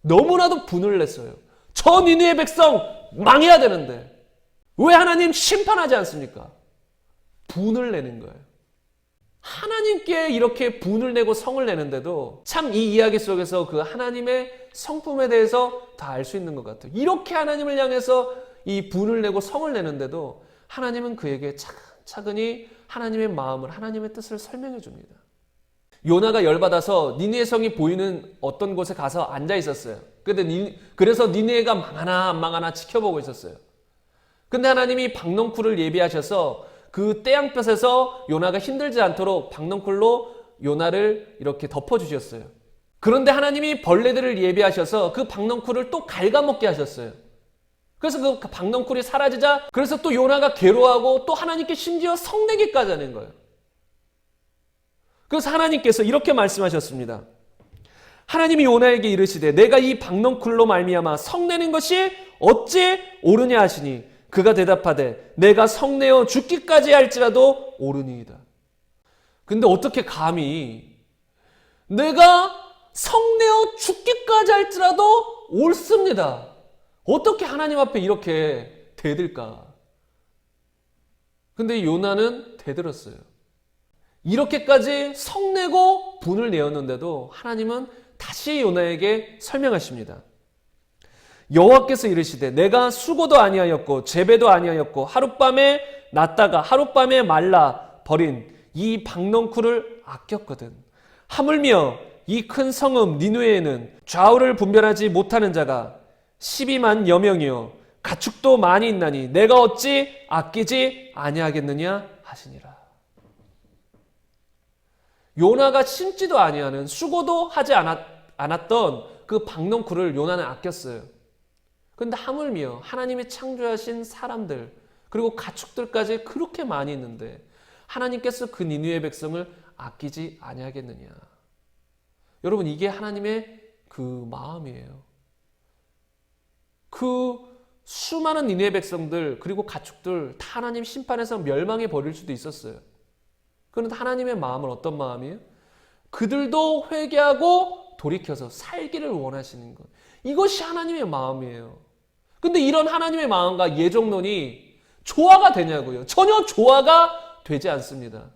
너무나도 분을 냈어요. 저 니느웨 백성 망해야 되는데 왜 하나님 심판하지 않습니까? 분을 내는 거예요. 하나님께 이렇게 분을 내고 성을 내는데도 참 이 이야기 속에서 그 하나님의 성품에 대해서 다 알 수 있는 것 같아요. 이렇게 하나님을 향해서 이 분을 내고 성을 내는데도 하나님은 그에게 차근차근히 하나님의 마음을, 하나님의 뜻을 설명해 줍니다. 요나가 열받아서 니느웨 성이 보이는 어떤 곳에 가서 앉아 있었어요. 그래서 니느웨가 망하나 안 망하나 지켜보고 있었어요. 근데 하나님이 박넝쿨을 예비하셔서 그 태양볕에서 요나가 힘들지 않도록 박넝쿨로 요나를 이렇게 덮어주셨어요. 그런데 하나님이 벌레들을 예비하셔서 그 박넝쿨을 또 갉아먹게 하셨어요. 그래서 그 박넝쿨이 사라지자 그래서 또 요나가 괴로워하고 또 하나님께 심지어 성내기까지 하는 거예요. 그래서 하나님께서 이렇게 말씀하셨습니다. 하나님이 요나에게 이르시되 내가 이 박넝쿨로 말미암아 성내는 것이 어찌 옳으냐 하시니 그가 대답하되 내가 성내어 죽기까지 할지라도 옳으니이다. 근데 어떻게 감히 내가 성내어 죽기까지 할지라도 옳습니다. 어떻게 하나님 앞에 이렇게 대들까? 근데 요나는 대들었어요. 이렇게까지 성내고 분을 내었는데도 하나님은 다시 요나에게 설명하십니다. 여호와께서 이르시되 내가 수고도 아니하였고 재배도 아니하였고 하룻밤에 났다가 하룻밤에 말라 버린 이 박넝쿨을 아꼈거든. 하물며 이 큰 성읍 니느웨에는 좌우를 분별하지 못하는 자가 12만 여명이요 가축도 많이 있나니 내가 어찌 아끼지 아니하겠느냐 하시니라. 요나가 심지도 아니하는 수고도 하지 않았던 그 박넝쿨을 요나는 아꼈어요. 그런데 하물며 하나님이 창조하신 사람들 그리고 가축들까지 그렇게 많이 있는데 하나님께서 그 니느웨 백성을 아끼지 아니하겠느냐. 여러분 이게 하나님의 그 마음이에요. 그 수많은 니느웨 백성들 그리고 가축들 다 하나님 심판에서 멸망해 버릴 수도 있었어요. 그런데 하나님의 마음은 어떤 마음이에요? 그들도 회개하고 돌이켜서 살기를 원하시는 것. 이것이 하나님의 마음이에요. 근데 이런 하나님의 마음과 예정론이 조화가 되냐고요? 전혀 조화가 되지 않습니다.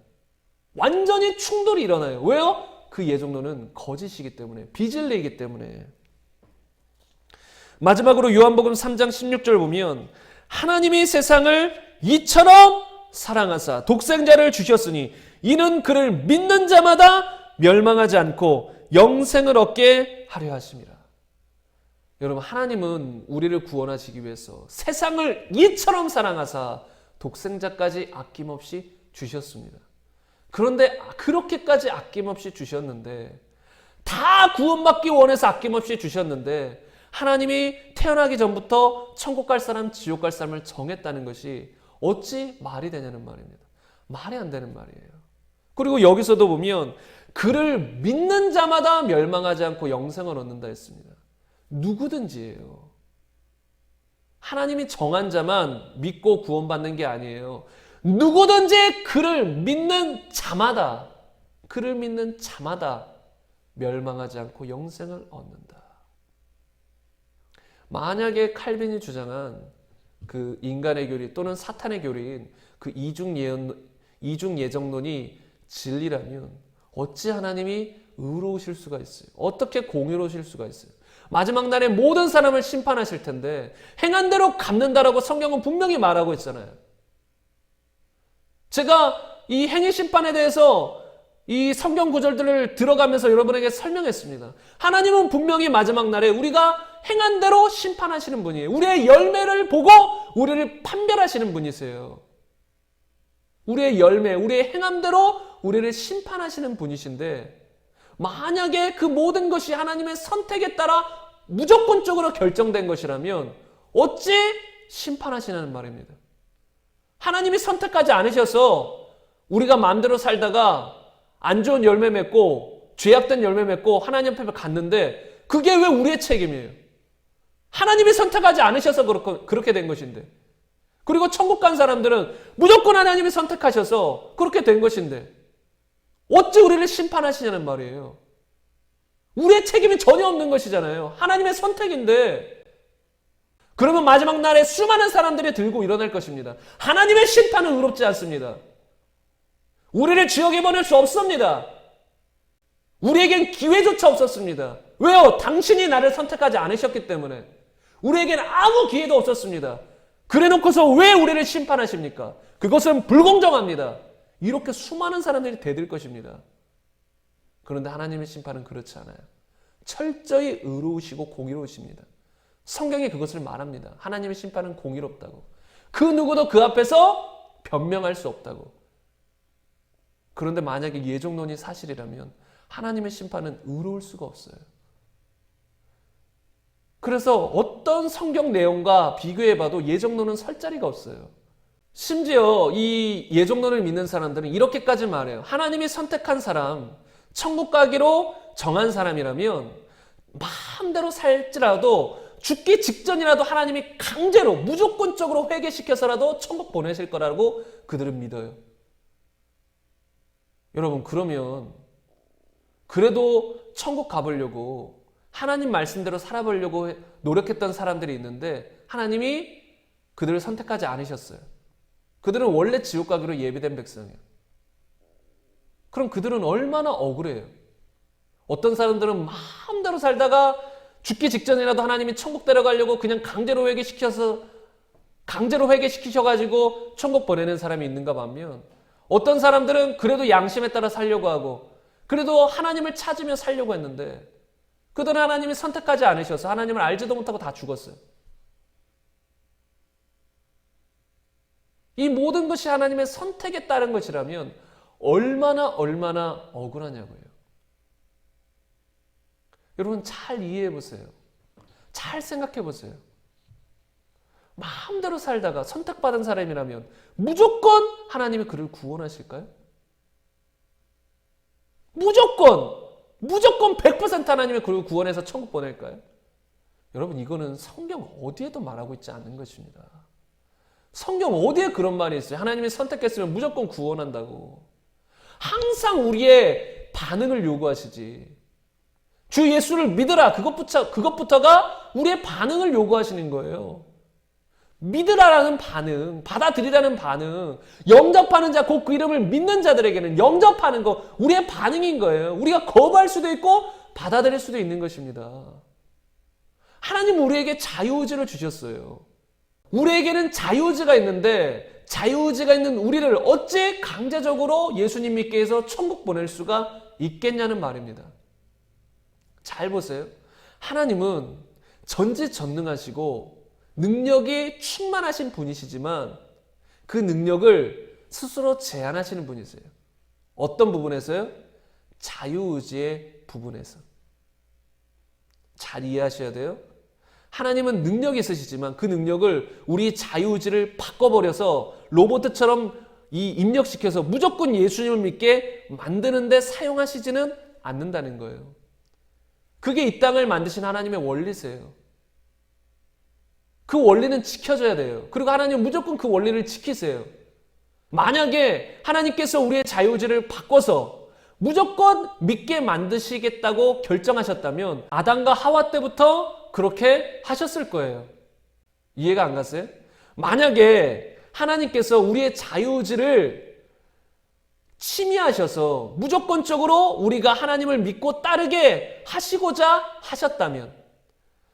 완전히 충돌이 일어나요. 왜요? 그 예정론은 거짓이기 때문에, 빚을 내기 때문에. 마지막으로 요한복음 3장 16절 보면 하나님이 세상을 이처럼 사랑하사 독생자를 주셨으니 이는 그를 믿는 자마다 멸망하지 않고 영생을 얻게 하려 하심이라. 여러분 하나님은 우리를 구원하시기 위해서 세상을 이처럼 사랑하사 독생자까지 아낌없이 주셨습니다. 그런데 그렇게까지 아낌없이 주셨는데 다 구원받기 원해서 아낌없이 주셨는데 하나님이 태어나기 전부터 천국 갈 사람 지옥 갈 사람을 정했다는 것이 어찌 말이 되냐는 말입니다. 말이 안 되는 말이에요. 그리고 여기서도 보면 그를 믿는 자마다 멸망하지 않고 영생을 얻는다 했습니다. 누구든지예요. 하나님이 정한 자만 믿고 구원받는 게 아니에요. 누구든지 그를 믿는 자마다 멸망하지 않고 영생을 얻는다. 만약에 칼빈이 주장한 그 인간의 교리 또는 사탄의 교리인 그 이중 예정론이 진리라면 어찌 하나님이 의로우실 수가 있어요? 어떻게 공의로우실 수가 있어요? 마지막 날에 모든 사람을 심판하실 텐데 행한 대로 갚는다라고 성경은 분명히 말하고 있잖아요. 제가 이 행위 심판에 대해서 이 성경 구절들을 들어가면서 여러분에게 설명했습니다. 하나님은 분명히 마지막 날에 우리가 행한 대로 심판하시는 분이에요. 우리의 열매를 보고 우리를 판별하시는 분이세요. 우리의 열매, 우리의 행함대로 우리를 심판하시는 분이신데 만약에 그 모든 것이 하나님의 선택에 따라 무조건적으로 결정된 것이라면 어찌 심판하시냐는 말입니다. 하나님이 선택하지 않으셔서 우리가 마음대로 살다가 안 좋은 열매 맺고 죄악된 열매 맺고 하나님 앞에 갔는데 그게 왜 우리의 책임이에요? 하나님이 선택하지 않으셔서 그렇게 된 것인데 그리고 천국 간 사람들은 무조건 하나님이 선택하셔서 그렇게 된 것인데 어찌 우리를 심판하시냐는 말이에요. 우리의 책임이 전혀 없는 것이잖아요. 하나님의 선택인데 그러면 마지막 날에 수많은 사람들이 들고 일어날 것입니다. 하나님의 심판은 의롭지 않습니다. 우리를 지옥에 보낼 수 없습니다. 우리에겐 기회조차 없었습니다. 왜요? 당신이 나를 선택하지 않으셨기 때문에. 우리에겐 아무 기회도 없었습니다. 그래놓고서 왜 우리를 심판하십니까? 그것은 불공정합니다. 이렇게 수많은 사람들이 대들 것입니다. 그런데 하나님의 심판은 그렇지 않아요. 철저히 의로우시고 공의로우십니다. 성경이 그것을 말합니다. 하나님의 심판은 공의롭다고. 그 누구도 그 앞에서 변명할 수 없다고. 그런데 만약에 예정론이 사실이라면 하나님의 심판은 의로울 수가 없어요. 그래서 어떤 성경 내용과 비교해봐도 예정론은 설 자리가 없어요. 심지어 이 예정론을 믿는 사람들은 이렇게까지 말해요. 하나님이 선택한 사람, 천국 가기로 정한 사람이라면 마음대로 살지라도 죽기 직전이라도 하나님이 강제로 무조건적으로 회개시켜서라도 천국 보내실 거라고 그들은 믿어요. 여러분, 그러면 그래도 천국 가보려고 하나님 말씀대로 살아보려고 노력했던 사람들이 있는데 하나님이 그들을 선택하지 않으셨어요. 그들은 원래 지옥 가기로 예비된 백성이에요. 그럼 그들은 얼마나 억울해요. 어떤 사람들은 마음대로 살다가 죽기 직전이라도 하나님이 천국 데려가려고 그냥 강제로 회개시키셔가지고 천국 보내는 사람이 있는가 반면 어떤 사람들은 그래도 양심에 따라 살려고 하고 그래도 하나님을 찾으며 살려고 했는데 그들은 하나님이 선택하지 않으셔서 하나님을 알지도 못하고 다 죽었어요. 이 모든 것이 하나님의 선택에 따른 것이라면 얼마나 억울하냐고요. 여러분, 잘 이해해 보세요. 잘 생각해 보세요. 마음대로 살다가 선택받은 사람이라면 무조건 하나님이 그를 구원하실까요? 무조건 100% 하나님이 그를 구원해서 천국 보낼까요? 여러분, 이거는 성경 어디에도 말하고 있지 않는 것입니다. 성경 어디에 그런 말이 있어요? 하나님이 선택했으면 무조건 구원한다고. 항상 우리의 반응을 요구하시지. 주 예수를 믿으라. 그것부터가 우리의 반응을 요구하시는 거예요. 믿으라라는 반응, 받아들이라는 반응, 영접하는 자, 곧 그 이름을 믿는 자들에게는 영접하는 거 우리의 반응인 거예요. 우리가 거부할 수도 있고 받아들일 수도 있는 것입니다. 하나님은 우리에게 자유의지를 주셨어요. 우리에게는 자유의지가 있는데 자유의지가 있는 우리를 어찌 강제적으로 예수님 믿게 해서 천국 보낼 수가 있겠냐는 말입니다. 잘 보세요. 하나님은 전지전능하시고 능력이 충만하신 분이시지만 그 능력을 스스로 제한하시는 분이세요. 어떤 부분에서요? 자유의지의 부분에서. 잘 이해하셔야 돼요. 하나님은 능력이 있으시지만 그 능력을 우리 자유의지를 바꿔버려서 로봇처럼 입력시켜서 무조건 예수님을 믿게 만드는데 사용하시지는 않는다는 거예요. 그게 이 땅을 만드신 하나님의 원리세요. 그 원리는 지켜져야 돼요. 그리고 하나님은 무조건 그 원리를 지키세요. 만약에 하나님께서 우리의 자유의지를 바꿔서 무조건 믿게 만드시겠다고 결정하셨다면 아담과 하와 때부터 그렇게 하셨을 거예요. 이해가 안 갔어요? 만약에 하나님께서 우리의 자유의지를 침해하셔서 무조건적으로 우리가 하나님을 믿고 따르게 하시고자 하셨다면,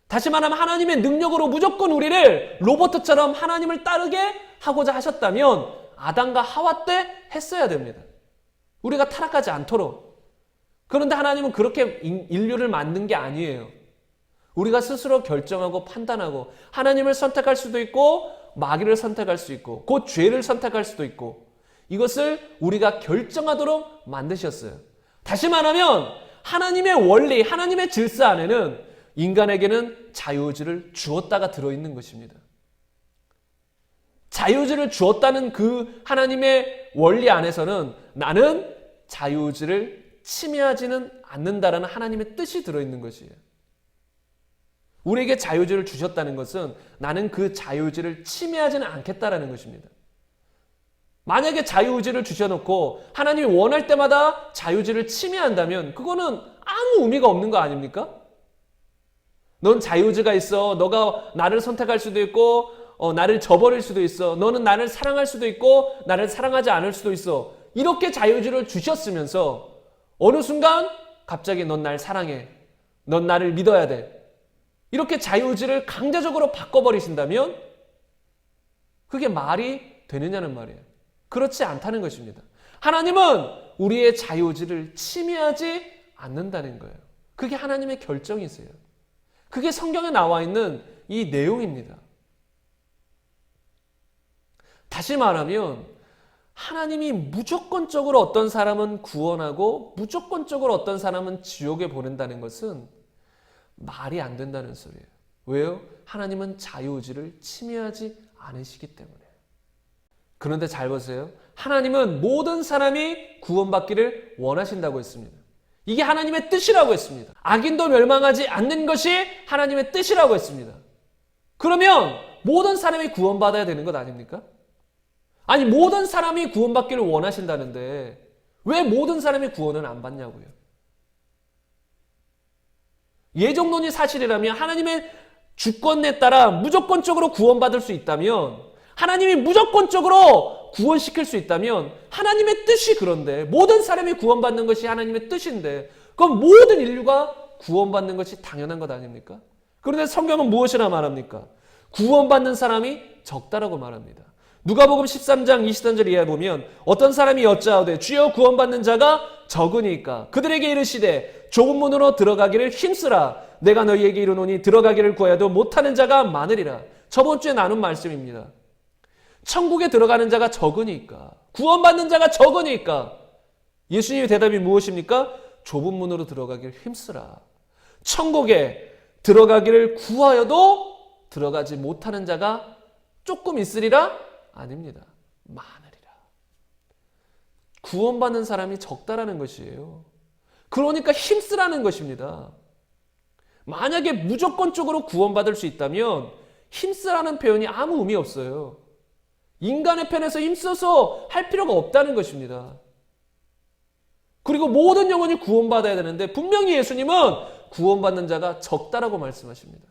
다시 말하면 하나님의 능력으로 무조건 우리를 로봇처럼 하나님을 따르게 하고자 하셨다면 아담과 하와 때 했어야 됩니다. 우리가 타락하지 않도록. 그런데 하나님은 그렇게 인류를 만든 게 아니에요. 우리가 스스로 결정하고 판단하고 하나님을 선택할 수도 있고 마귀를 선택할 수 있고 곧 죄를 선택할 수도 있고 이것을 우리가 결정하도록 만드셨어요. 다시 말하면 하나님의 원리, 하나님의 질서 안에는 인간에게는 자유의지를 주었다가 들어있는 것입니다. 자유의지를 주었다는 그 하나님의 원리 안에서는 나는 자유의지를 침해하지는 않는다라는 하나님의 뜻이 들어있는 것이에요. 우리에게 자유의지를 주셨다는 것은 나는 그 자유의지를 침해하지는 않겠다라는 것입니다. 만약에 자유의지를 주셔놓고 하나님이 원할 때마다 자유의지를 침해한다면 그거는 아무 의미가 없는 거 아닙니까? 넌 자유의지가 있어. 너가 나를 선택할 수도 있고 나를 저버릴 수도 있어. 너는 나를 사랑할 수도 있고 나를 사랑하지 않을 수도 있어. 이렇게 자유의지를 주셨으면서 어느 순간 갑자기 넌 날 사랑해. 넌 나를 믿어야 돼. 이렇게 자유의지를 강제적으로 바꿔버리신다면 그게 말이 되느냐는 말이에요. 그렇지 않다는 것입니다. 하나님은 우리의 자유의지를 침해하지 않는다는 거예요. 그게 하나님의 결정이세요. 그게 성경에 나와 있는 이 내용입니다. 다시 말하면 하나님이 무조건적으로 어떤 사람은 구원하고 무조건적으로 어떤 사람은 지옥에 보낸다는 것은 말이 안 된다는 소리예요. 왜요? 하나님은 자유의지를 침해하지 않으시기 때문에. 그런데 잘 보세요. 하나님은 모든 사람이 구원받기를 원하신다고 했습니다. 이게 하나님의 뜻이라고 했습니다. 악인도 멸망하지 않는 것이 하나님의 뜻이라고 했습니다. 그러면 모든 사람이 구원받아야 되는 것 아닙니까? 아니, 모든 사람이 구원받기를 원하신다는데 왜 모든 사람이 구원을 안 받냐고요. 예정론이 사실이라면, 하나님의 주권에 따라 무조건적으로 구원받을 수 있다면, 하나님이 무조건적으로 구원시킬 수 있다면 하나님의 뜻이, 그런데 모든 사람이 구원받는 것이 하나님의 뜻인데 그럼 모든 인류가 구원받는 것이 당연한 것 아닙니까? 그런데 성경은 무엇이라 말합니까? 구원받는 사람이 적다라고 말합니다. 누가복음 13장 23절 이하에 보면 어떤 사람이 여짜오되 주여 구원받는 자가 적으니까 그들에게 이르시되 좁은 문으로 들어가기를 힘쓰라. 내가 너희에게 이르노니 들어가기를 구하여도 못하는 자가 많으리라. 저번 주에 나눈 말씀입니다. 천국에 들어가는 자가 적으니까, 구원받는 자가 적으니까 예수님의 대답이 무엇입니까? 좁은 문으로 들어가기를 힘쓰라. 천국에 들어가기를 구하여도 들어가지 못하는 자가 조금 있으리라? 아닙니다. 많으리라. 구원받는 사람이 적다라는 것이에요. 그러니까 힘쓰라는 것입니다. 만약에 무조건적으로 구원받을 수 있다면 힘쓰라는 표현이 아무 의미 없어요. 인간의 편에서 힘써서 할 필요가 없다는 것입니다. 그리고 모든 영혼이 구원받아야 되는데 분명히 예수님은 구원받는 자가 적다라고 말씀하십니다.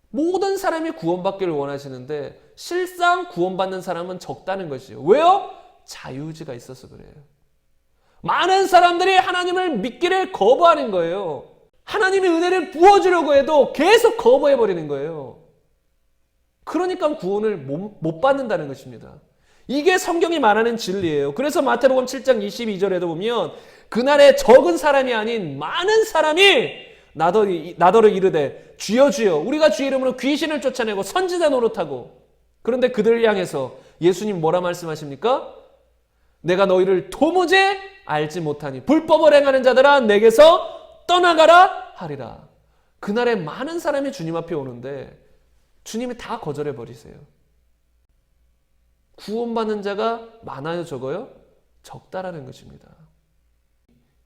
모든 사람이 구원받기를 원하시는데 실상 구원받는 사람은 적다는 것이에요. 왜요? 자유의지가 있어서 그래요. 많은 사람들이 하나님을 믿기를 거부하는 거예요. 하나님의 은혜를 부어주려고 해도 계속 거부해버리는 거예요. 그러니까 구원을 못 받는다는 것입니다. 이게 성경이 말하는 진리예요. 그래서 마태복음 7장 22절에도 보면 그날에 적은 사람이 아닌 많은 사람이 나더러 이르되 주여 주여 우리가 주의 이름으로 귀신을 쫓아내고 선지자 노릇하고. 그런데 그들을 향해서 예수님 뭐라 말씀하십니까? 내가 너희를 도무지 알지 못하니 불법을 행하는 자들아 내게서 떠나가라 하리라. 그날에 많은 사람이 주님 앞에 오는데 주님이 다 거절해 버리세요. 구원받는 자가 많아요, 적어요? 적다라는 것입니다.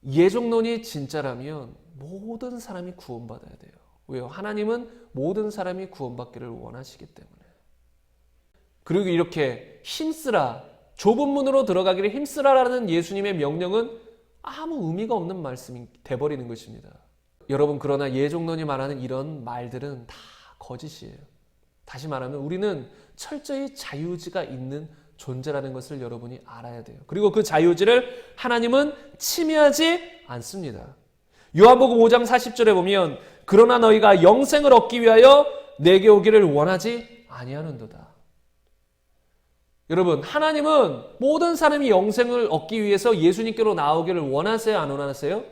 예정론이 진짜라면 모든 사람이 구원받아야 돼요. 왜요? 하나님은 모든 사람이 구원받기를 원하시기 때문에. 그리고 이렇게 힘쓰라, 좁은 문으로 들어가기를 힘쓰라라는 예수님의 명령은 아무 의미가 없는 말씀이 돼버리는 것입니다. 여러분, 그러나 예정론이 말하는 이런 말들은 다 거짓이에요. 다시 말하면 우리는 철저히 자유의지가 있는 존재라는 것을 여러분이 알아야 돼요. 그리고 그 자유의지를 하나님은 침해하지 않습니다. 요한복음 5장 40절에 보면 그러나 너희가 영생을 얻기 위하여 내게 오기를 원하지 아니하는도다. 여러분, 하나님은 모든 사람이 영생을 얻기 위해서 예수님께로 나오기를 원하세요? 안 원하세요?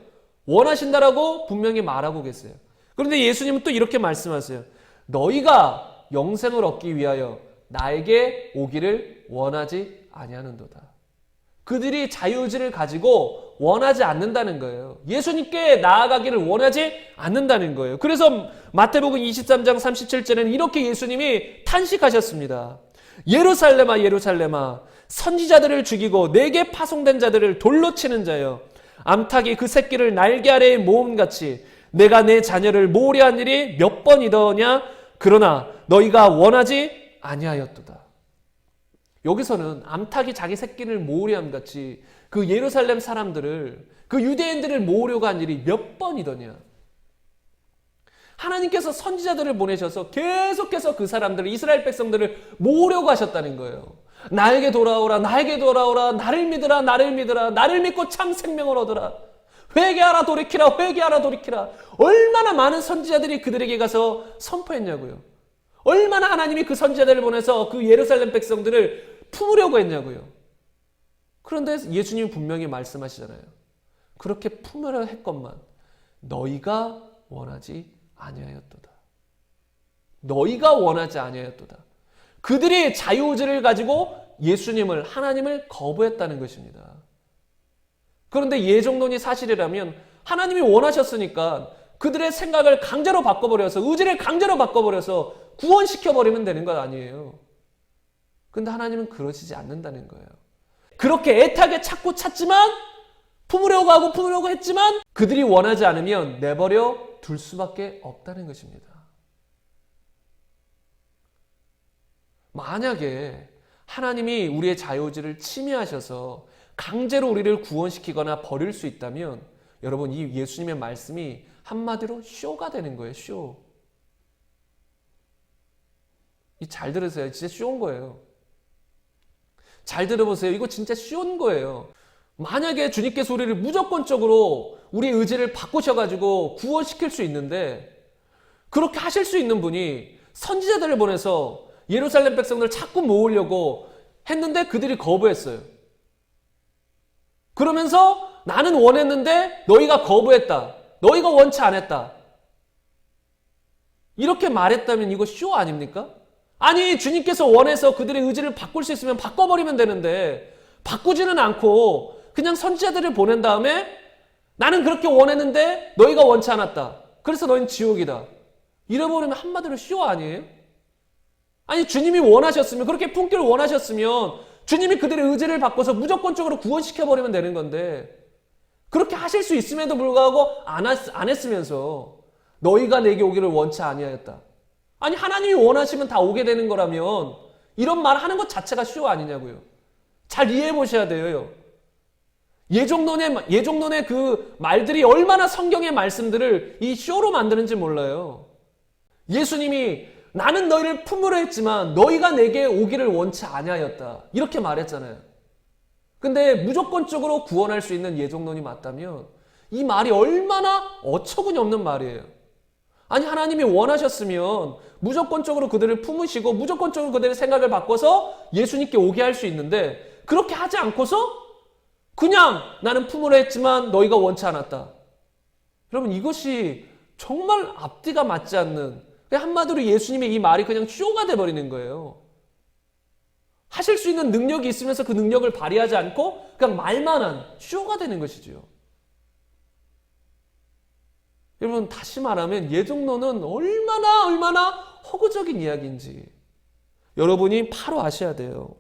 원하신다라고 분명히 말하고 계세요. 그런데 예수님은 또 이렇게 말씀하세요. 너희가 영생을 얻기 위하여 나에게 오기를 원하지 아니하는도다. 그들이 자유의지를 가지고 원하지 않는다는 거예요. 예수님께 나아가기를 원하지 않는다는 거예요. 그래서 마태복음 23장 37절에는 이렇게 예수님이 탄식하셨습니다. 예루살렘아 예루살렘아 선지자들을 죽이고 내게 파송된 자들을 돌로 치는 자여 암탉이 그 새끼를 날개 아래에 모음같이 내가 내 자녀를 모으려 한 일이 몇 번이더냐. 그러나 너희가 원하지 아니하였도다. 여기서는 암탉이 자기 새끼를 모으려 함같이 그 예루살렘 사람들을, 그 유대인들을 모으려고 한 일이 몇 번이더냐. 하나님께서 선지자들을 보내셔서 계속해서 그 사람들을, 이스라엘 백성들을 모으려고 하셨다는 거예요. 나에게 돌아오라, 나에게 돌아오라, 나를 믿으라, 나를 믿으라, 나를 믿고 참 생명을 얻으라. 회개하라 돌이키라, 회개하라 돌이키라. 얼마나 많은 선지자들이 그들에게 가서 선포했냐고요. 얼마나 하나님이 그 선지자들을 보내서 그 예루살렘 백성들을 품으려고 했냐고요. 그런데 예수님이 분명히 말씀하시잖아요. 그렇게 품으려 했건만 너희가 원하지 아니하였도다. 너희가 원하지 아니하였도다. 그들이 자유의지를 가지고 예수님을, 하나님을 거부했다는 것입니다. 그런데 예정론이 사실이라면 하나님이 원하셨으니까 그들의 생각을 강제로 바꿔버려서, 의지를 강제로 바꿔버려서 구원시켜버리면 되는 것 아니에요. 근데 하나님은 그러시지 않는다는 거예요. 그렇게 애타게 찾고 찾지만, 품으려고 하고 품으려고 했지만 그들이 원하지 않으면 내버려 둘 수밖에 없다는 것입니다. 만약에 하나님이 우리의 자유의지를 침해하셔서 강제로 우리를 구원시키거나 버릴 수 있다면 여러분, 이 예수님의 말씀이 한마디로 쇼가 되는 거예요. 쇼. 잘 들으세요. 진짜 쇼인 거예요. 잘 들어보세요. 이거 진짜 쉬운 거예요. 만약에 주님께서 우리를 무조건적으로 우리의 의지를 바꾸셔가지고 구원시킬 수 있는데, 그렇게 하실 수 있는 분이 선지자들을 보내서 예루살렘 백성들을 자꾸 모으려고 했는데 그들이 거부했어요. 그러면서 나는 원했는데 너희가 거부했다. 너희가 원치 않았다. 이렇게 말했다면 이거 쇼 아닙니까? 아니, 주님께서 원해서 그들의 의지를 바꿀 수 있으면 바꿔버리면 되는데 바꾸지는 않고 그냥 선지자들을 보낸 다음에 나는 그렇게 원했는데 너희가 원치 않았다. 그래서 너희는 지옥이다. 이래버리면 한마디로 쇼 아니에요? 아니, 주님이 원하셨으면, 그렇게 품기를 원하셨으면 주님이 그들의 의지를 바꿔서 무조건적으로 구원시켜버리면 되는 건데 그렇게 하실 수 있음에도 불구하고 안 했으면서 너희가 내게 오기를 원치 아니하였다. 아니, 하나님이 원하시면 다 오게 되는 거라면 이런 말 하는 것 자체가 쇼 아니냐고요. 잘 이해해 보셔야 돼요. 예종론의 그 말들이 얼마나 성경의 말씀들을 이 쇼로 만드는지 몰라요. 예수님이 나는 너희를 품으려 했지만 너희가 내게 오기를 원치 아니하였다. 이렇게 말했잖아요. 근데 무조건적으로 구원할 수 있는 예종론이 맞다면 이 말이 얼마나 어처구니 없는 말이에요. 아니, 하나님이 원하셨으면 무조건적으로 그들을 품으시고 무조건적으로 그들의 생각을 바꿔서 예수님께 오게 할 수 있는데 그렇게 하지 않고서 그냥 나는 품으려 했지만 너희가 원치 않았다. 여러분, 이것이 정말 앞뒤가 맞지 않는, 한마디로 예수님의 이 말이 그냥 쇼가 돼버리는 거예요. 하실 수 있는 능력이 있으면서 그 능력을 발휘하지 않고 그냥 말만 한 쇼가 되는 것이죠. 여러분, 다시 말하면 예종론은 얼마나 허구적인 이야기인지 여러분이 바로 아셔야 돼요.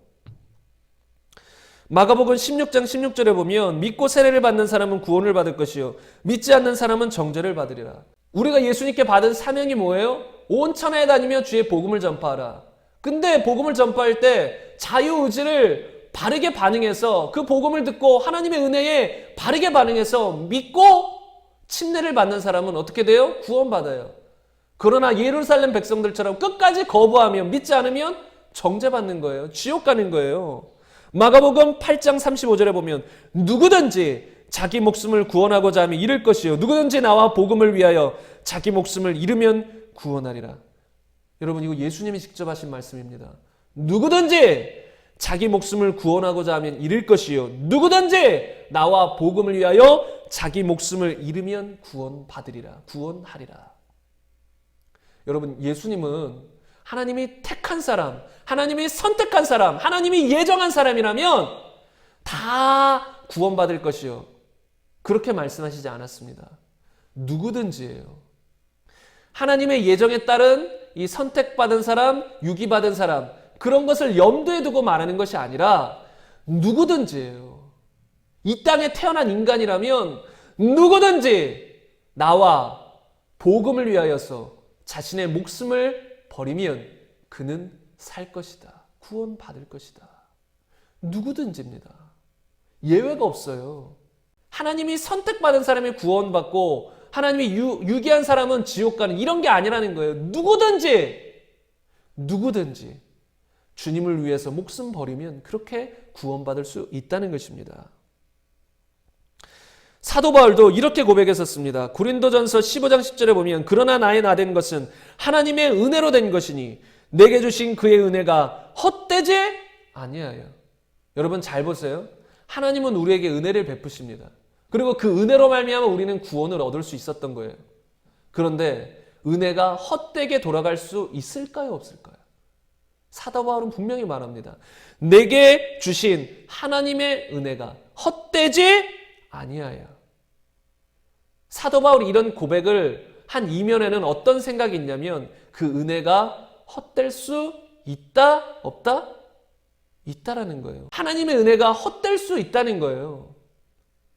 마가복음 16장 16절에 보면 믿고 세례를 받는 사람은 구원을 받을 것이요 믿지 않는 사람은 정죄를 받으리라. 우리가 예수님께 받은 사명이 뭐예요? 온 천하에 다니며 주의 복음을 전파하라. 근데 복음을 전파할 때 자유의지를 바르게 반응해서 그 복음을 듣고 하나님의 은혜에 바르게 반응해서 믿고 침례를 받는 사람은 어떻게 돼요? 구원받아요. 그러나 예루살렘 백성들처럼 끝까지 거부하며 믿지 않으면 정죄받는 거예요. 지옥 가는 거예요. 마가복음 8장 35절에 보면 누구든지 자기 목숨을 구원하고자 하면 잃을 것이요 누구든지 나와 복음을 위하여 자기 목숨을 잃으면 구원하리라. 여러분, 이거 예수님이 직접 하신 말씀입니다. 누구든지 자기 목숨을 구원하고자 하면 잃을 것이요 누구든지 나와 복음을 위하여 자기 목숨을 잃으면 구원받으리라. 구원하리라. 여러분, 예수님은 하나님이 택한 사람, 하나님이 선택한 사람, 하나님이 예정한 사람이라면 다 구원받을 것이요 그렇게 말씀하시지 않았습니다. 누구든지예요. 하나님의 예정에 따른 이 선택받은 사람, 유기받은 사람, 그런 것을 염두에 두고 말하는 것이 아니라 누구든지예요. 이 땅에 태어난 인간이라면 누구든지 나와 복음을 위하여서 자신의 목숨을 버리면 그는 살 것이다. 구원받을 것이다. 누구든지입니다. 예외가 없어요. 하나님이 선택받은 사람이 구원받고 하나님이 유기한 사람은 지옥 가는, 이런 게 아니라는 거예요. 누구든지 주님을 위해서 목숨 버리면 그렇게 구원받을 수 있다는 것입니다. 사도 바울도 이렇게 고백했었습니다. 고린도전서 15장 10절에 보면 그러나 나의 나된 것은 하나님의 은혜로 된 것이니 내게 주신 그의 은혜가 헛되지 아니하여. 여러분, 잘 보세요. 하나님은 우리에게 은혜를 베푸십니다. 그리고 그 은혜로 말미암아 우리는 구원을 얻을 수 있었던 거예요. 그런데 은혜가 헛되게 돌아갈 수 있을까요, 없을까요? 사도 바울은 분명히 말합니다. 내게 주신 하나님의 은혜가 헛되지 아니하여. 사도 바울이 이런 고백을 한 이면에는 어떤 생각이 있냐면 그 은혜가 헛될 수 있다? 없다? 있다라는 거예요. 하나님의 은혜가 헛될 수 있다는 거예요.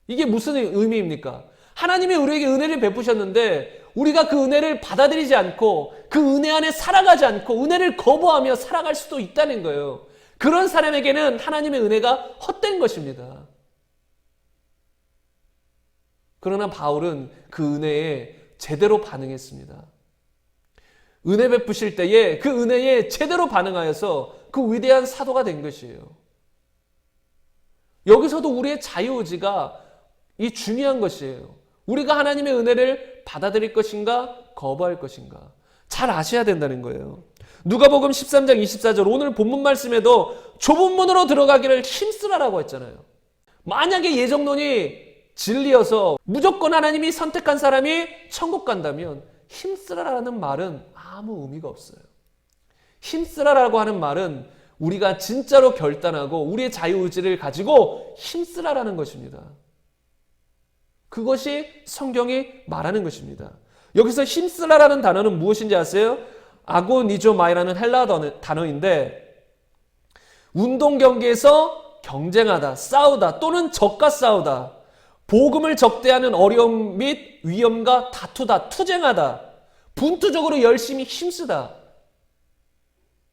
이게 무슨 의미입니까? 하나님이 우리에게 은혜를 베푸셨는데 우리가 그 은혜를 받아들이지 않고 그 은혜 안에 살아가지 않고 은혜를 거부하며 살아갈 수도 있다는 거예요. 그런 사람에게는 하나님의 은혜가 헛된 것입니다. 그러나 바울은 그 은혜에 제대로 반응했습니다. 은혜 베푸실 때에 그 은혜에 제대로 반응하여서 그 위대한 사도가 된 것이에요. 여기서도 우리의 자유의지가 이 중요한 것이에요. 우리가 하나님의 은혜를 받아들일 것인가 거부할 것인가 잘 아셔야 된다는 거예요. 누가복음 13장 24절 오늘 본문 말씀에도 좁은 문으로 들어가기를 힘쓰라라고 했잖아요. 만약에 예정론이 진리여서 무조건 하나님이 선택한 사람이 천국 간다면 힘쓰라라는 말은 아무 의미가 없어요. 힘쓰라라고 하는 말은 우리가 진짜로 결단하고 우리의 자유의지를 가지고 힘쓰라라는 것입니다. 그것이 성경이 말하는 것입니다. 여기서 힘쓰라라는 단어는 무엇인지 아세요? 아고니조마이라는 헬라 단어인데 운동 경기에서 경쟁하다, 싸우다 또는 적과 싸우다, 복음을 적대하는 어려움 및 위험과 다투다, 투쟁하다, 분투적으로 열심히 힘쓰다.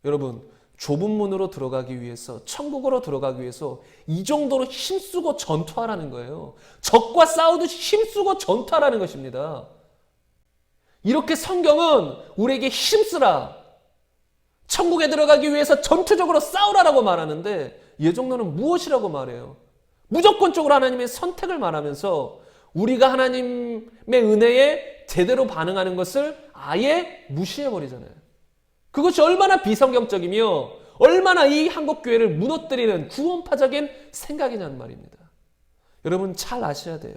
여러분, 좁은 문으로 들어가기 위해서, 천국으로 들어가기 위해서 이 정도로 힘쓰고 전투하라는 거예요. 적과 싸우듯이 힘쓰고 전투하라는 것입니다. 이렇게 성경은 우리에게 힘쓰라, 천국에 들어가기 위해서 전투적으로 싸우라라고 말하는데 예정론은 무엇이라고 말해요? 무조건적으로 하나님의 선택을 말하면서 우리가 하나님의 은혜에 제대로 반응하는 것을 아예 무시해버리잖아요. 그것이 얼마나 비성경적이며 얼마나 이 한국교회를 무너뜨리는 구원파적인 생각이냐는 말입니다. 여러분 잘 아셔야 돼요.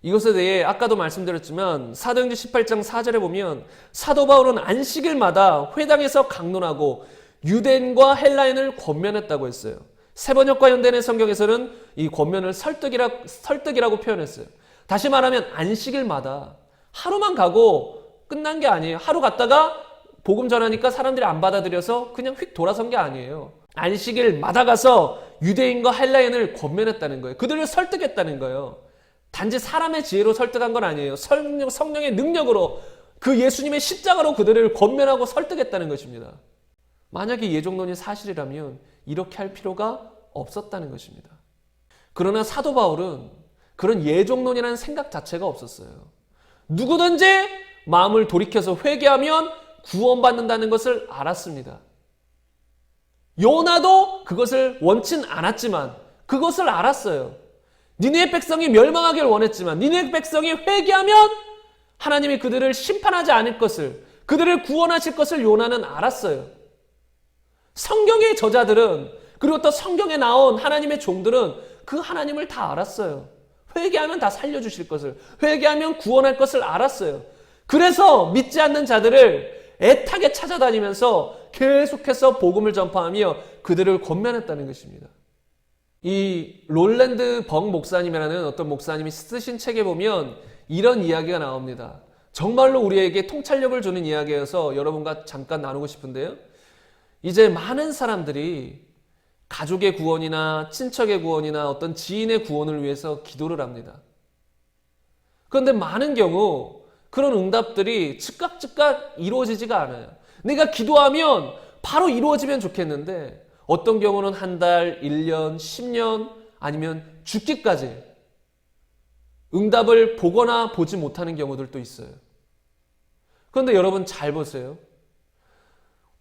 이것에 대해 아까도 말씀드렸지만 사도행전 18장 4절에 보면 사도 바울은 안식일마다 회당에서 강론하고 유대인과 헬라인을 권면했다고 했어요. 세번역과 연대의 성경에서는 이 권면을 설득이라고 표현했어요. 다시 말하면 안식일마다 하루만 가고 끝난 게 아니에요. 하루 갔다가 복음 전하니까 사람들이 안 받아들여서 그냥 휙 돌아선 게 아니에요. 안식일마다 가서 유대인과 헬라인을 권면했다는 거예요. 그들을 설득했다는 거예요. 단지 사람의 지혜로 설득한 건 아니에요. 성령의 능력으로 그 예수님의 십자가로 그들을 권면하고 설득했다는 것입니다. 만약에 예정론이 사실이라면 이렇게 할 필요가 없었다는 것입니다. 그러나 사도 바울은 그런 예정론이라는 생각 자체가 없었어요. 누구든지 마음을 돌이켜서 회개하면 구원받는다는 것을 알았습니다. 요나도 그것을 원치 않았지만 그것을 알았어요. 니느웨 백성이 멸망하길 원했지만 니느웨 백성이 회개하면 하나님이 그들을 심판하지 않을 것을, 그들을 구원하실 것을 요나는 알았어요. 성경의 저자들은, 그리고 또 성경에 나온 하나님의 종들은 그 하나님을 다 알았어요. 회개하면 다 살려주실 것을, 회개하면 구원할 것을 알았어요. 그래서 믿지 않는 자들을 애타게 찾아다니면서 계속해서 복음을 전파하며 그들을 권면했다는 것입니다. 이 롤랜드 벙 목사님이라는 어떤 목사님이 쓰신 책에 보면 이런 이야기가 나옵니다. 정말로 우리에게 통찰력을 주는 이야기여서 여러분과 잠깐 나누고 싶은데요. 이제 많은 사람들이 가족의 구원이나 친척의 구원이나 어떤 지인의 구원을 위해서 기도를 합니다. 그런데 많은 경우 그런 응답들이 즉각 이루어지지가 않아요. 내가 기도하면 바로 이루어지면 좋겠는데 어떤 경우는 한 달, 1년, 10년 아니면 죽기까지 응답을 보거나 보지 못하는 경우들도 있어요. 그런데 여러분 잘 보세요.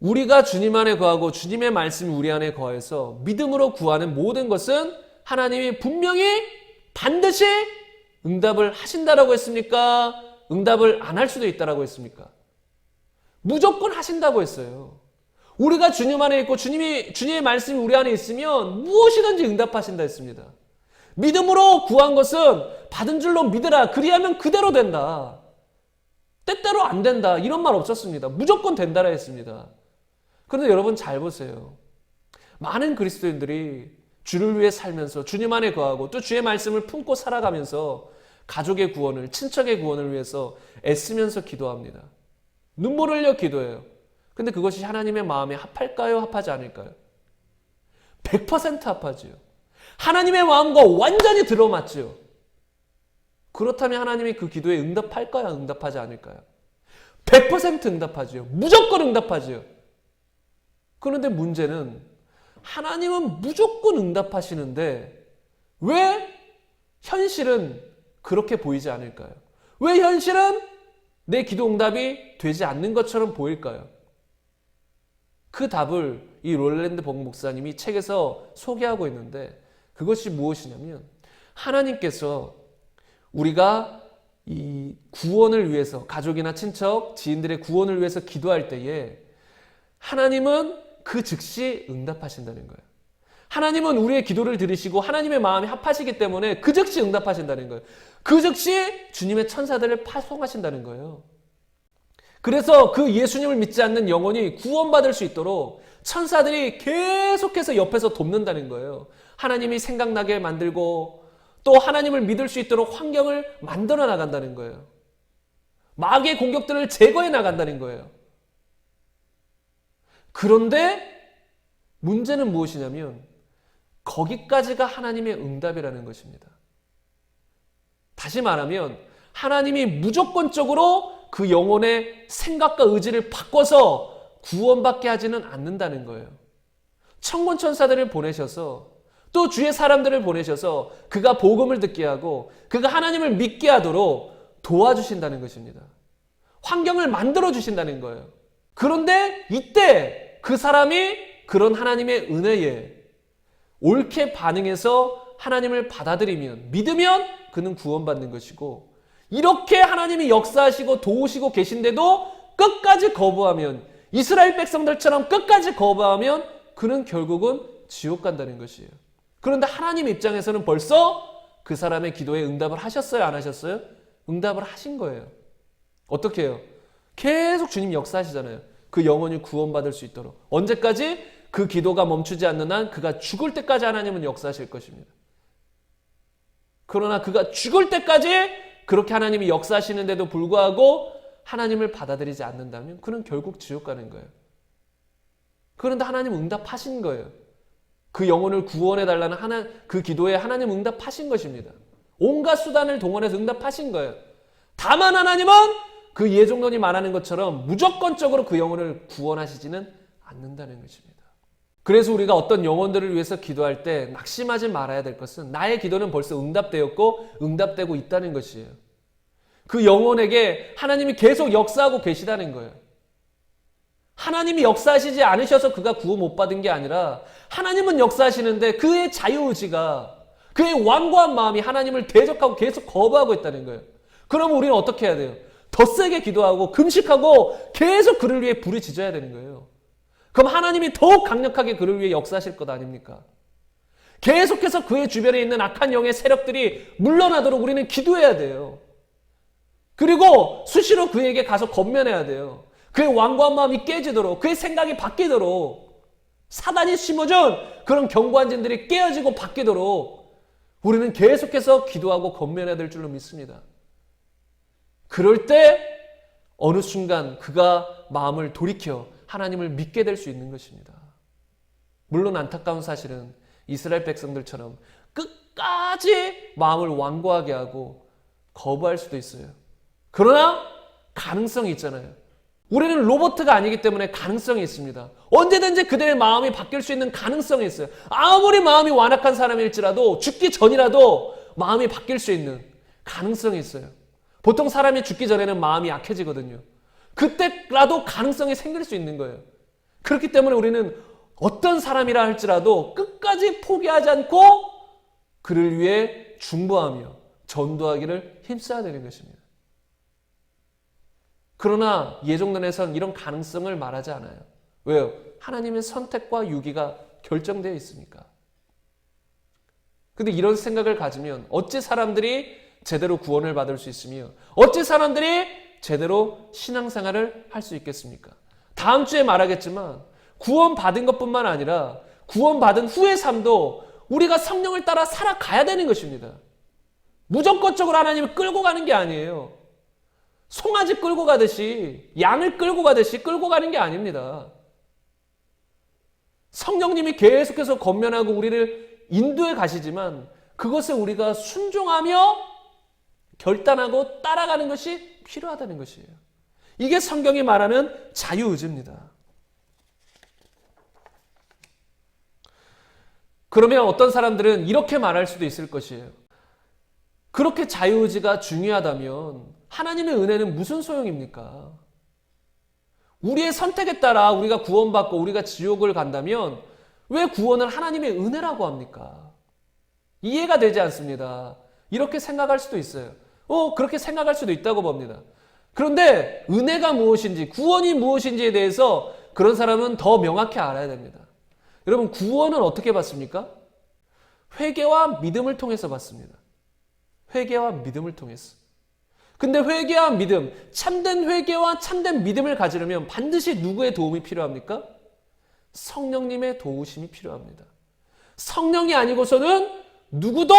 우리가 주님 안에 거하고 주님의 말씀이 우리 안에 거해서 믿음으로 구하는 모든 것은 하나님이 분명히 반드시 응답을 하신다라고 했습니까? 응답을 안 할 수도 있다라고 했습니까? 무조건 하신다고 했어요. 우리가 주님 안에 있고 주님의 말씀이 우리 안에 있으면 무엇이든지 응답하신다 했습니다. 믿음으로 구한 것은 받은 줄로 믿으라. 그리하면 그대로 된다. 때때로 안 된다 이런 말 없었습니다. 무조건 된다라 했습니다. 그런데 여러분 잘 보세요. 많은 그리스도인들이 주를 위해 살면서 주님 안에 거하고 또 주의 말씀을 품고 살아가면서 가족의 구원을, 친척의 구원을 위해서 애쓰면서 기도합니다. 눈물 흘려 기도해요. 근데 그것이 하나님의 마음에 합할까요? 합하지 않을까요? 100% 합하지요. 하나님의 마음과 완전히 들어맞지요. 그렇다면 하나님이 그 기도에 응답할까요? 응답하지 않을까요? 100% 응답하지요. 무조건 응답하지요. 그런데 문제는 하나님은 무조건 응답하시는데 왜 현실은 그렇게 보이지 않을까요? 왜 현실은 내 기도 응답이 되지 않는 것처럼 보일까요? 그 답을 이 롤랜드 복 목사님이 책에서 소개하고 있는데 그것이 무엇이냐면 하나님께서 우리가 이 구원을 위해서 가족이나 친척, 지인들의 구원을 위해서 기도할 때에 하나님은 그 즉시 응답하신다는 거예요. 하나님은 우리의 기도를 들으시고 하나님의 마음이 합하시기 때문에 그 즉시 응답하신다는 거예요. 그 즉시 주님의 천사들을 파송하신다는 거예요. 그래서 그 예수님을 믿지 않는 영혼이 구원받을 수 있도록 천사들이 계속해서 옆에서 돕는다는 거예요. 하나님이 생각나게 만들고 또 하나님을 믿을 수 있도록 환경을 만들어 나간다는 거예요. 마귀의 공격들을 제거해 나간다는 거예요. 그런데 문제는 무엇이냐면 거기까지가 하나님의 응답이라는 것입니다. 다시 말하면 하나님이 무조건적으로 그 영혼의 생각과 의지를 바꿔서 구원받게 하지는 않는다는 거예요. 천군 천사들을 보내셔서 또 주의 사람들을 보내셔서 그가 복음을 듣게 하고 그가 하나님을 믿게 하도록 도와주신다는 것입니다. 환경을 만들어 주신다는 거예요. 그런데 이때 그 사람이 그런 하나님의 은혜에 옳게 반응해서 하나님을 받아들이면, 믿으면 그는 구원받는 것이고, 이렇게 하나님이 역사하시고 도우시고 계신데도 끝까지 거부하면, 이스라엘 백성들처럼 끝까지 거부하면 그는 결국은 지옥 간다는 것이에요. 그런데 하나님 입장에서는 벌써 그 사람의 기도에 응답을 하셨어요? 안 하셨어요? 응답을 하신 거예요. 어떻게 해요? 계속 주님 역사하시잖아요. 그 영혼이 구원받을 수 있도록. 언제까지? 그 기도가 멈추지 않는 한 그가 죽을 때까지 하나님은 역사하실 것입니다. 그러나 그가 죽을 때까지 그렇게 하나님이 역사하시는데도 불구하고 하나님을 받아들이지 않는다면 그는 결국 지옥 가는 거예요. 그런데 하나님 응답하신 거예요. 그 영혼을 구원해달라는 그 기도에 하나님 응답하신 것입니다. 온갖 수단을 동원해서 응답하신 거예요. 다만 하나님은 그 예종론이 말하는 것처럼 무조건적으로 그 영혼을 구원하시지는 않는다는 것입니다. 그래서 우리가 어떤 영혼들을 위해서 기도할 때 낙심하지 말아야 될 것은 나의 기도는 벌써 응답되었고 응답되고 있다는 것이에요. 그 영혼에게 하나님이 계속 역사하고 계시다는 거예요. 하나님이 역사하시지 않으셔서 그가 구원 못 받은 게 아니라 하나님은 역사하시는데 그의 자유의지가, 그의 완고한 마음이 하나님을 대적하고 계속 거부하고 있다는 거예요. 그러면 우리는 어떻게 해야 돼요? 더 세게 기도하고 금식하고 계속 그를 위해 부르짖어야 되는 거예요. 그럼 하나님이 더욱 강력하게 그를 위해 역사하실 것 아닙니까? 계속해서 그의 주변에 있는 악한 영의 세력들이 물러나도록 우리는 기도해야 돼요. 그리고 수시로 그에게 가서 권면해야 돼요. 그의 완고한 마음이 깨지도록, 그의 생각이 바뀌도록, 사단이 심어준 그런 경고한진들이 깨어지고 바뀌도록 우리는 계속해서 기도하고 권면해야 될 줄로 믿습니다. 그럴 때 어느 순간 그가 마음을 돌이켜 하나님을 믿게 될 수 있는 것입니다. 물론 안타까운 사실은 이스라엘 백성들처럼 끝까지 마음을 완고하게 하고 거부할 수도 있어요. 그러나 가능성이 있잖아요. 우리는 로봇가 아니기 때문에 가능성이 있습니다. 언제든지 그들의 마음이 바뀔 수 있는 가능성이 있어요. 아무리 마음이 완악한 사람일지라도 죽기 전이라도 마음이 바뀔 수 있는 가능성이 있어요. 보통 사람이 죽기 전에는 마음이 약해지거든요. 그때라도 가능성이 생길 수 있는 거예요. 그렇기 때문에 우리는 어떤 사람이라 할지라도 끝까지 포기하지 않고 그를 위해 중보하며 전도하기를 힘써야 되는 것입니다. 그러나 예종론에서는 이런 가능성을 말하지 않아요. 왜요? 하나님의 선택과 유기가 결정되어 있으니까. 근데 이런 생각을 가지면 어찌 사람들이 제대로 구원을 받을 수 있으며 어찌 사람들이 제대로 신앙생활을 할 수 있겠습니까? 다음 주에 말하겠지만 구원받은 것뿐만 아니라 구원받은 후의 삶도 우리가 성령을 따라 살아가야 되는 것입니다. 무조건적으로 하나님을 끌고 가는 게 아니에요. 송아지 끌고 가듯이, 양을 끌고 가듯이 끌고 가는 게 아닙니다. 성령님이 계속해서 권면하고 우리를 인도해 가시지만 그것에 우리가 순종하며 결단하고 따라가는 것이 필요하다는 것이에요. 이게 성경이 말하는 자유의지입니다. 그러면 어떤 사람들은 이렇게 말할 수도 있을 것이에요. 그렇게 자유의지가 중요하다면 하나님의 은혜는 무슨 소용입니까? 우리의 선택에 따라 우리가 구원받고 우리가 지옥을 간다면 왜 구원을 하나님의 은혜라고 합니까? 이해가 되지 않습니다. 이렇게 생각할 수도 있어요. 그렇게 생각할 수도 있다고 봅니다. 그런데 은혜가 무엇인지, 구원이 무엇인지에 대해서 그런 사람은 더 명확히 알아야 됩니다. 여러분, 구원은 어떻게 받습니까? 회개와 믿음을 통해서 받습니다. 회개와 믿음을 통해서. 근데 회개와 믿음, 참된 회개와 참된 믿음을 가지려면 반드시 누구의 도움이 필요합니까? 성령님의 도우심이 필요합니다. 성령이 아니고서는 누구도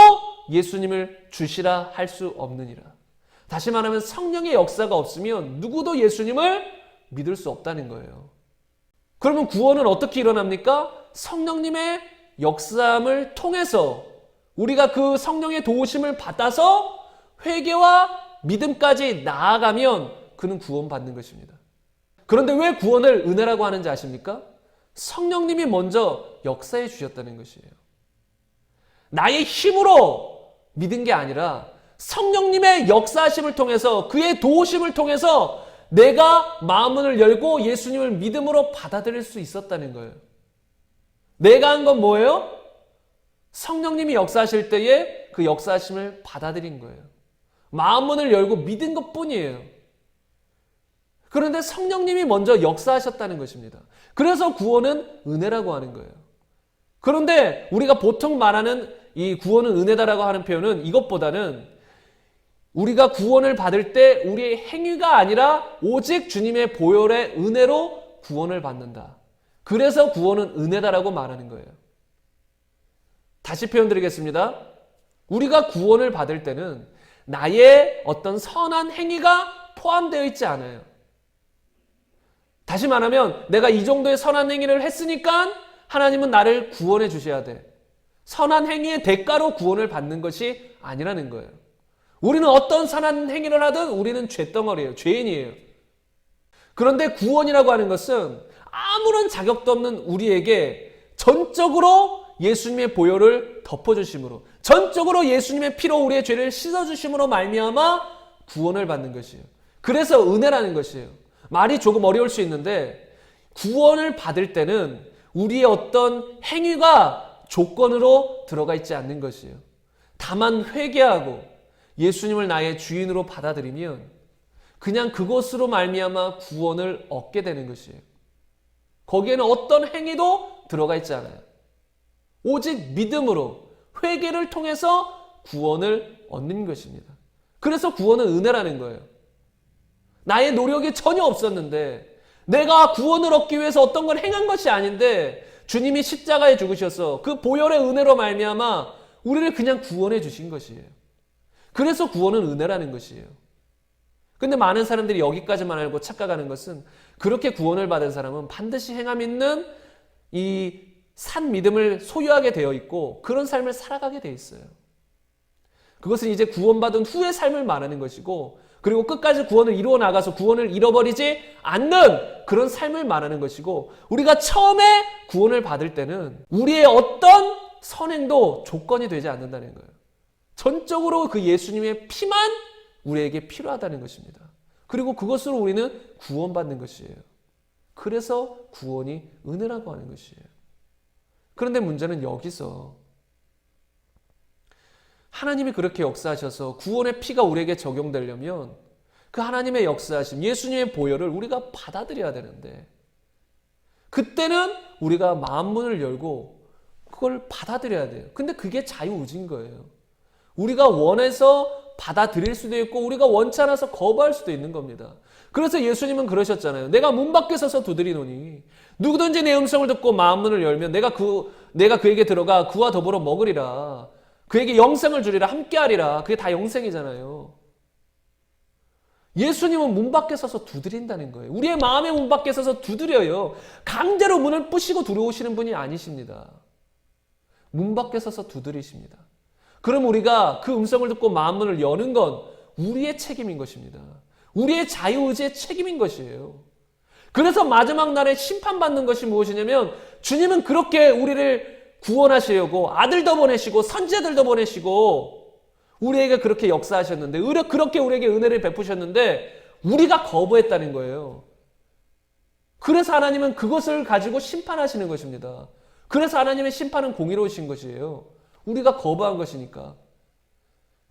예수님을 주시라 할 수 없느니라. 다시 말하면 성령의 역사가 없으면 누구도 예수님을 믿을 수 없다는 거예요. 그러면 구원은 어떻게 일어납니까? 성령님의 역사함을 통해서 우리가 그 성령의 도우심을 받아서 회개와 믿음까지 나아가면 그는 구원받는 것입니다. 그런데 왜 구원을 은혜라고 하는지 아십니까? 성령님이 먼저 역사해 주셨다는 것이에요. 나의 힘으로 믿은 게 아니라 성령님의 역사하심을 통해서 그의 도우심을 통해서 내가 마음문을 열고 예수님을 믿음으로 받아들일 수 있었다는 거예요. 내가 한 건 뭐예요? 성령님이 역사하실 때에 그 역사하심을 받아들인 거예요. 마음문을 열고 믿은 것뿐이에요. 그런데 성령님이 먼저 역사하셨다는 것입니다. 그래서 구원은 은혜라고 하는 거예요. 그런데 우리가 보통 말하는 이 구원은 은혜다라고 하는 표현은 이것보다는 우리가 구원을 받을 때 우리의 행위가 아니라 오직 주님의 보혈의 은혜로 구원을 받는다. 그래서 구원은 은혜다라고 말하는 거예요. 다시 표현 드리겠습니다. 우리가 구원을 받을 때는 나의 어떤 선한 행위가 포함되어 있지 않아요. 다시 말하면 내가 이 정도의 선한 행위를 했으니까 하나님은 나를 구원해 주셔야 돼. 선한 행위의 대가로 구원을 받는 것이 아니라는 거예요. 우리는 어떤 선한 행위를 하든 우리는 죄덩어리예요. 죄인이에요. 그런데 구원이라고 하는 것은 아무런 자격도 없는 우리에게 전적으로 예수님의 보혈을 덮어주심으로, 전적으로 예수님의 피로 우리의 죄를 씻어주심으로 말미암아 구원을 받는 것이에요. 그래서 은혜라는 것이에요. 말이 조금 어려울 수 있는데 구원을 받을 때는 우리의 어떤 행위가 조건으로 들어가 있지 않는 것이에요. 다만 회개하고 예수님을 나의 주인으로 받아들이면 그냥 그것으로 말미암아 구원을 얻게 되는 것이에요. 거기에는 어떤 행위도 들어가 있지 않아요. 오직 믿음으로 회개를 통해서 구원을 얻는 것입니다. 그래서 구원은 은혜라는 거예요. 나의 노력이 전혀 없었는데 내가 구원을 얻기 위해서 어떤 걸 행한 것이 아닌데 주님이 십자가에 죽으셔서 그 보혈의 은혜로 말미암아 우리를 그냥 구원해 주신 것이에요. 그래서 구원은 은혜라는 것이에요. 근데 많은 사람들이 여기까지만 알고 착각하는 것은 그렇게 구원을 받은 사람은 반드시 행함 있는 이 산 믿음을 소유하게 되어 있고 그런 삶을 살아가게 되어 있어요. 그것은 이제 구원받은 후의 삶을 말하는 것이고 그리고 끝까지 구원을 이루어 나가서 구원을 잃어버리지 않는 그런 삶을 말하는 것이고 우리가 처음에 구원을 받을 때는 우리의 어떤 선행도 조건이 되지 않는다는 거예요. 전적으로 그 예수님의 피만 우리에게 필요하다는 것입니다. 그리고 그것으로 우리는 구원받는 것이에요. 그래서 구원이 은혜라고 하는 것이에요. 그런데 문제는 여기서 하나님이 그렇게 역사하셔서 구원의 피가 우리에게 적용되려면 그 하나님의 역사하심, 예수님의 보혈을 우리가 받아들여야 되는데 그때는 우리가 마음문을 열고 그걸 받아들여야 돼요. 근데 그게 자유의지인 거예요. 우리가 원해서 받아들일 수도 있고 우리가 원치 않아서 거부할 수도 있는 겁니다. 그래서 예수님은 그러셨잖아요. 내가 문 밖에 서서 두드리노니 누구든지 내 음성을 듣고 마음문을 열면 내가 그에게 들어가 그와 더불어 먹으리라. 그에게 영생을 주리라. 함께하리라. 그게 다 영생이잖아요. 예수님은 문 밖에 서서 두드린다는 거예요. 우리의 마음의 문 밖에 서서 두드려요. 강제로 문을 부시고 들어오시는 분이 아니십니다. 문 밖에 서서 두드리십니다. 그럼 우리가 그 음성을 듣고 마음문을 여는 건 우리의 책임인 것입니다. 우리의 자유의지의 책임인 것이에요. 그래서 마지막 날에 심판받는 것이 무엇이냐면 주님은 그렇게 우리를 구원하시려고 아들도 보내시고 선지자들도 보내시고 우리에게 그렇게 역사하셨는데 그렇게 우리에게 은혜를 베푸셨는데 우리가 거부했다는 거예요. 그래서 하나님은 그것을 가지고 심판하시는 것입니다. 그래서 하나님의 심판은 공의로우신 것이에요. 우리가 거부한 것이니까.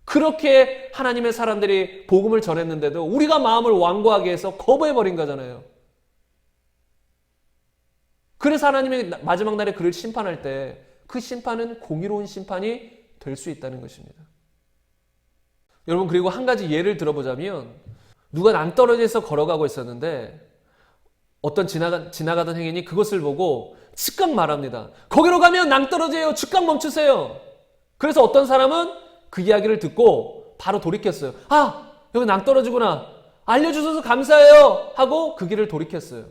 그렇게 하나님의 사람들이 복음을 전했는데도 우리가 마음을 완고하게 해서 거부해버린 거잖아요. 그래서 하나님이 마지막 날에 그를 심판할 때 그 심판은 공의로운 심판이 될 수 있다는 것입니다. 여러분, 그리고 한 가지 예를 들어보자면 누가 낭떠러지에서 걸어가고 있었는데 어떤 지나가던 행인이 그것을 보고 즉각 말합니다. 거기로 가면 낭떠러지예요. 즉각 멈추세요. 그래서 어떤 사람은 그 이야기를 듣고 바로 돌이켰어요. 아, 여기 낭떠러지구나. 알려주셔서 감사해요. 하고 그 길을 돌이켰어요.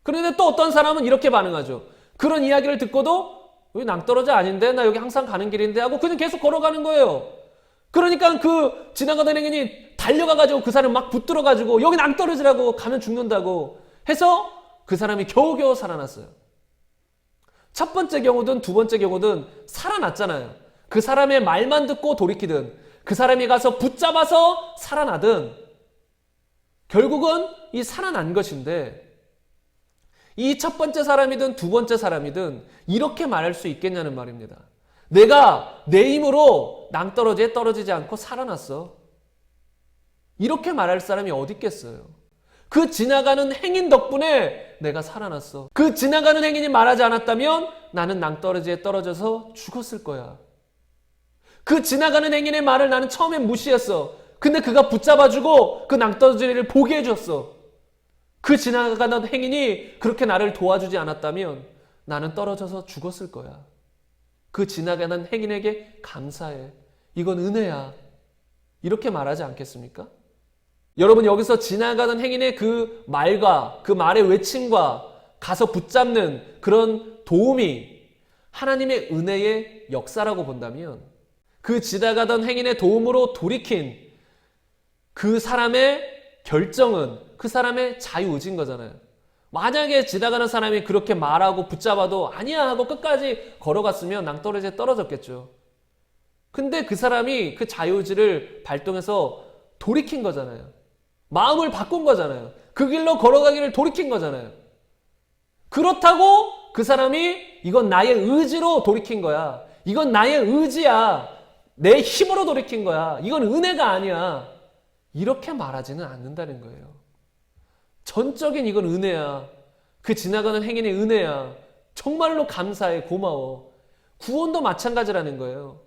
그런데 또 어떤 사람은 이렇게 반응하죠. 그런 이야기를 듣고도 여기 낭떠러지 아닌데? 나 여기 항상 가는 길인데? 하고 그냥 계속 걸어가는 거예요. 그러니까 그 지나가던 행인이 달려가가지고 그 사람 막 붙들어가지고 여기 낭떠러지라고 가면 죽는다고 해서 그 사람이 겨우겨우 살아났어요. 첫 번째 경우든 두 번째 경우든 살아났잖아요. 그 사람의 말만 듣고 돌이키든 그 사람이 가서 붙잡아서 살아나든 결국은 이 살아난 것인데 이 첫 번째 사람이든 두 번째 사람이든 이렇게 말할 수 있겠냐는 말입니다. 내가 내 힘으로 낭떠러지에 떨어지지 않고 살아났어. 이렇게 말할 사람이 어디 있겠어요? 그 지나가는 행인 덕분에 내가 살아났어. 그 지나가는 행인이 말하지 않았다면 나는 낭떠러지에 떨어져서 죽었을 거야. 그 지나가는 행인의 말을 나는 처음엔 무시했어. 근데 그가 붙잡아주고 그 낭떠러지를 보게 해줬어. 그 지나가는 행인이 그렇게 나를 도와주지 않았다면 나는 떨어져서 죽었을 거야. 그 지나가는 행인에게 감사해. 이건 은혜야. 이렇게 말하지 않겠습니까? 여러분, 여기서 지나가는 행인의 그 말과 그 말의 외침과 가서 붙잡는 그런 도움이 하나님의 은혜의 역사라고 본다면 그 지나가던 행인의 도움으로 돌이킨 그 사람의 결정은 그 사람의 자유의지인 거잖아요. 만약에 지나가는 사람이 그렇게 말하고 붙잡아도 아니야 하고 끝까지 걸어갔으면 낭떠러지에 떨어졌겠죠. 근데 그 사람이 그 자유의지를 발동해서 돌이킨 거잖아요. 마음을 바꾼 거잖아요. 그 길로 걸어가기를 돌이킨 거잖아요. 그렇다고 그 사람이 이건 나의 의지로 돌이킨 거야. 이건 나의 의지야. 내 힘으로 돌이킨 거야. 이건 은혜가 아니야. 이렇게 말하지는 않는다는 거예요. 전적인 이건 은혜야. 그 지나가는 행인의 은혜야. 정말로 감사해. 고마워. 구원도 마찬가지라는 거예요.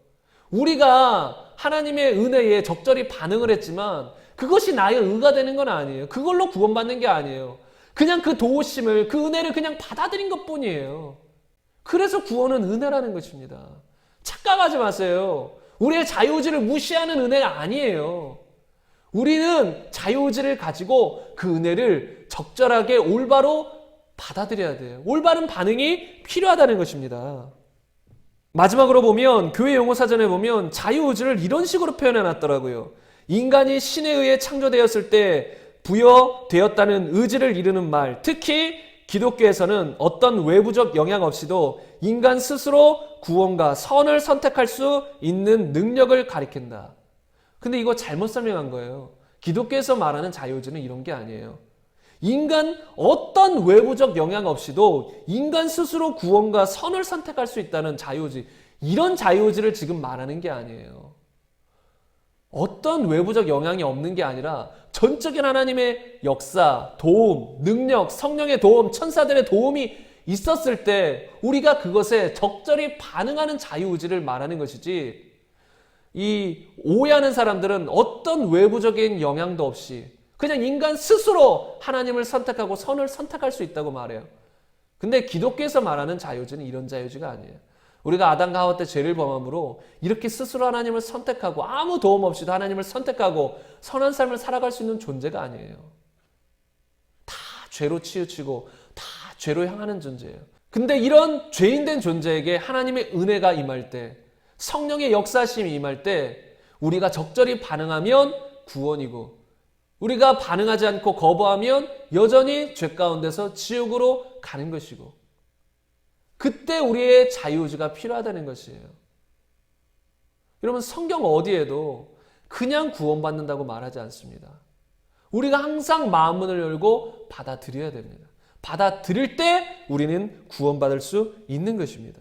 우리가 하나님의 은혜에 적절히 반응을 했지만 그것이 나의 의가 되는 건 아니에요. 그걸로 구원받는 게 아니에요. 그냥 그 도우심을, 그 은혜를 그냥 받아들인 것뿐이에요. 그래서 구원은 은혜라는 것입니다. 착각하지 마세요. 우리의 자유의지를 무시하는 은혜가 아니에요. 우리는 자유의지를 가지고 그 은혜를 적절하게 올바로 받아들여야 돼요. 올바른 반응이 필요하다는 것입니다. 마지막으로 보면 교회 용어사전에 보면 자유의지를 이런 식으로 표현해 놨더라고요. 인간이 신에 의해 창조되었을 때 부여되었다는 의지를 이루는 말, 특히 기독교에서는 어떤 외부적 영향 없이도 인간 스스로 구원과 선을 선택할 수 있는 능력을 가리킨다. 근데 이거 잘못 설명한 거예요. 기독교에서 말하는 자유의지는 이런 게 아니에요. 인간 어떤 외부적 영향 없이도 인간 스스로 구원과 선을 선택할 수 있다는 자유의지, 이런 자유의지를 지금 말하는 게 아니에요. 어떤 외부적 영향이 없는 게 아니라 전적인 하나님의 역사, 도움, 능력, 성령의 도움, 천사들의 도움이 있었을 때 우리가 그것에 적절히 반응하는 자유의지를 말하는 것이지, 이 오해하는 사람들은 어떤 외부적인 영향도 없이 그냥 인간 스스로 하나님을 선택하고 선을 선택할 수 있다고 말해요. 근데 기독교에서 말하는 자유주는 이런 자유주가 아니에요. 우리가 아담과 하와 때 죄를 범함으로 이렇게 스스로 하나님을 선택하고 아무 도움 없이도 하나님을 선택하고 선한 삶을 살아갈 수 있는 존재가 아니에요. 다 죄로 치우치고 다 죄로 향하는 존재예요. 근데 이런 죄인된 존재에게 하나님의 은혜가 임할 때, 성령의 역사심이 임할 때 우리가 적절히 반응하면 구원이고, 우리가 반응하지 않고 거부하면 여전히 죄 가운데서 지옥으로 가는 것이고, 그때 우리의 자유의지가 필요하다는 것이에요. 여러분, 성경 어디에도 그냥 구원받는다고 말하지 않습니다. 우리가 항상 마음문을 열고 받아들여야 됩니다. 받아들일 때 우리는 구원받을 수 있는 것입니다.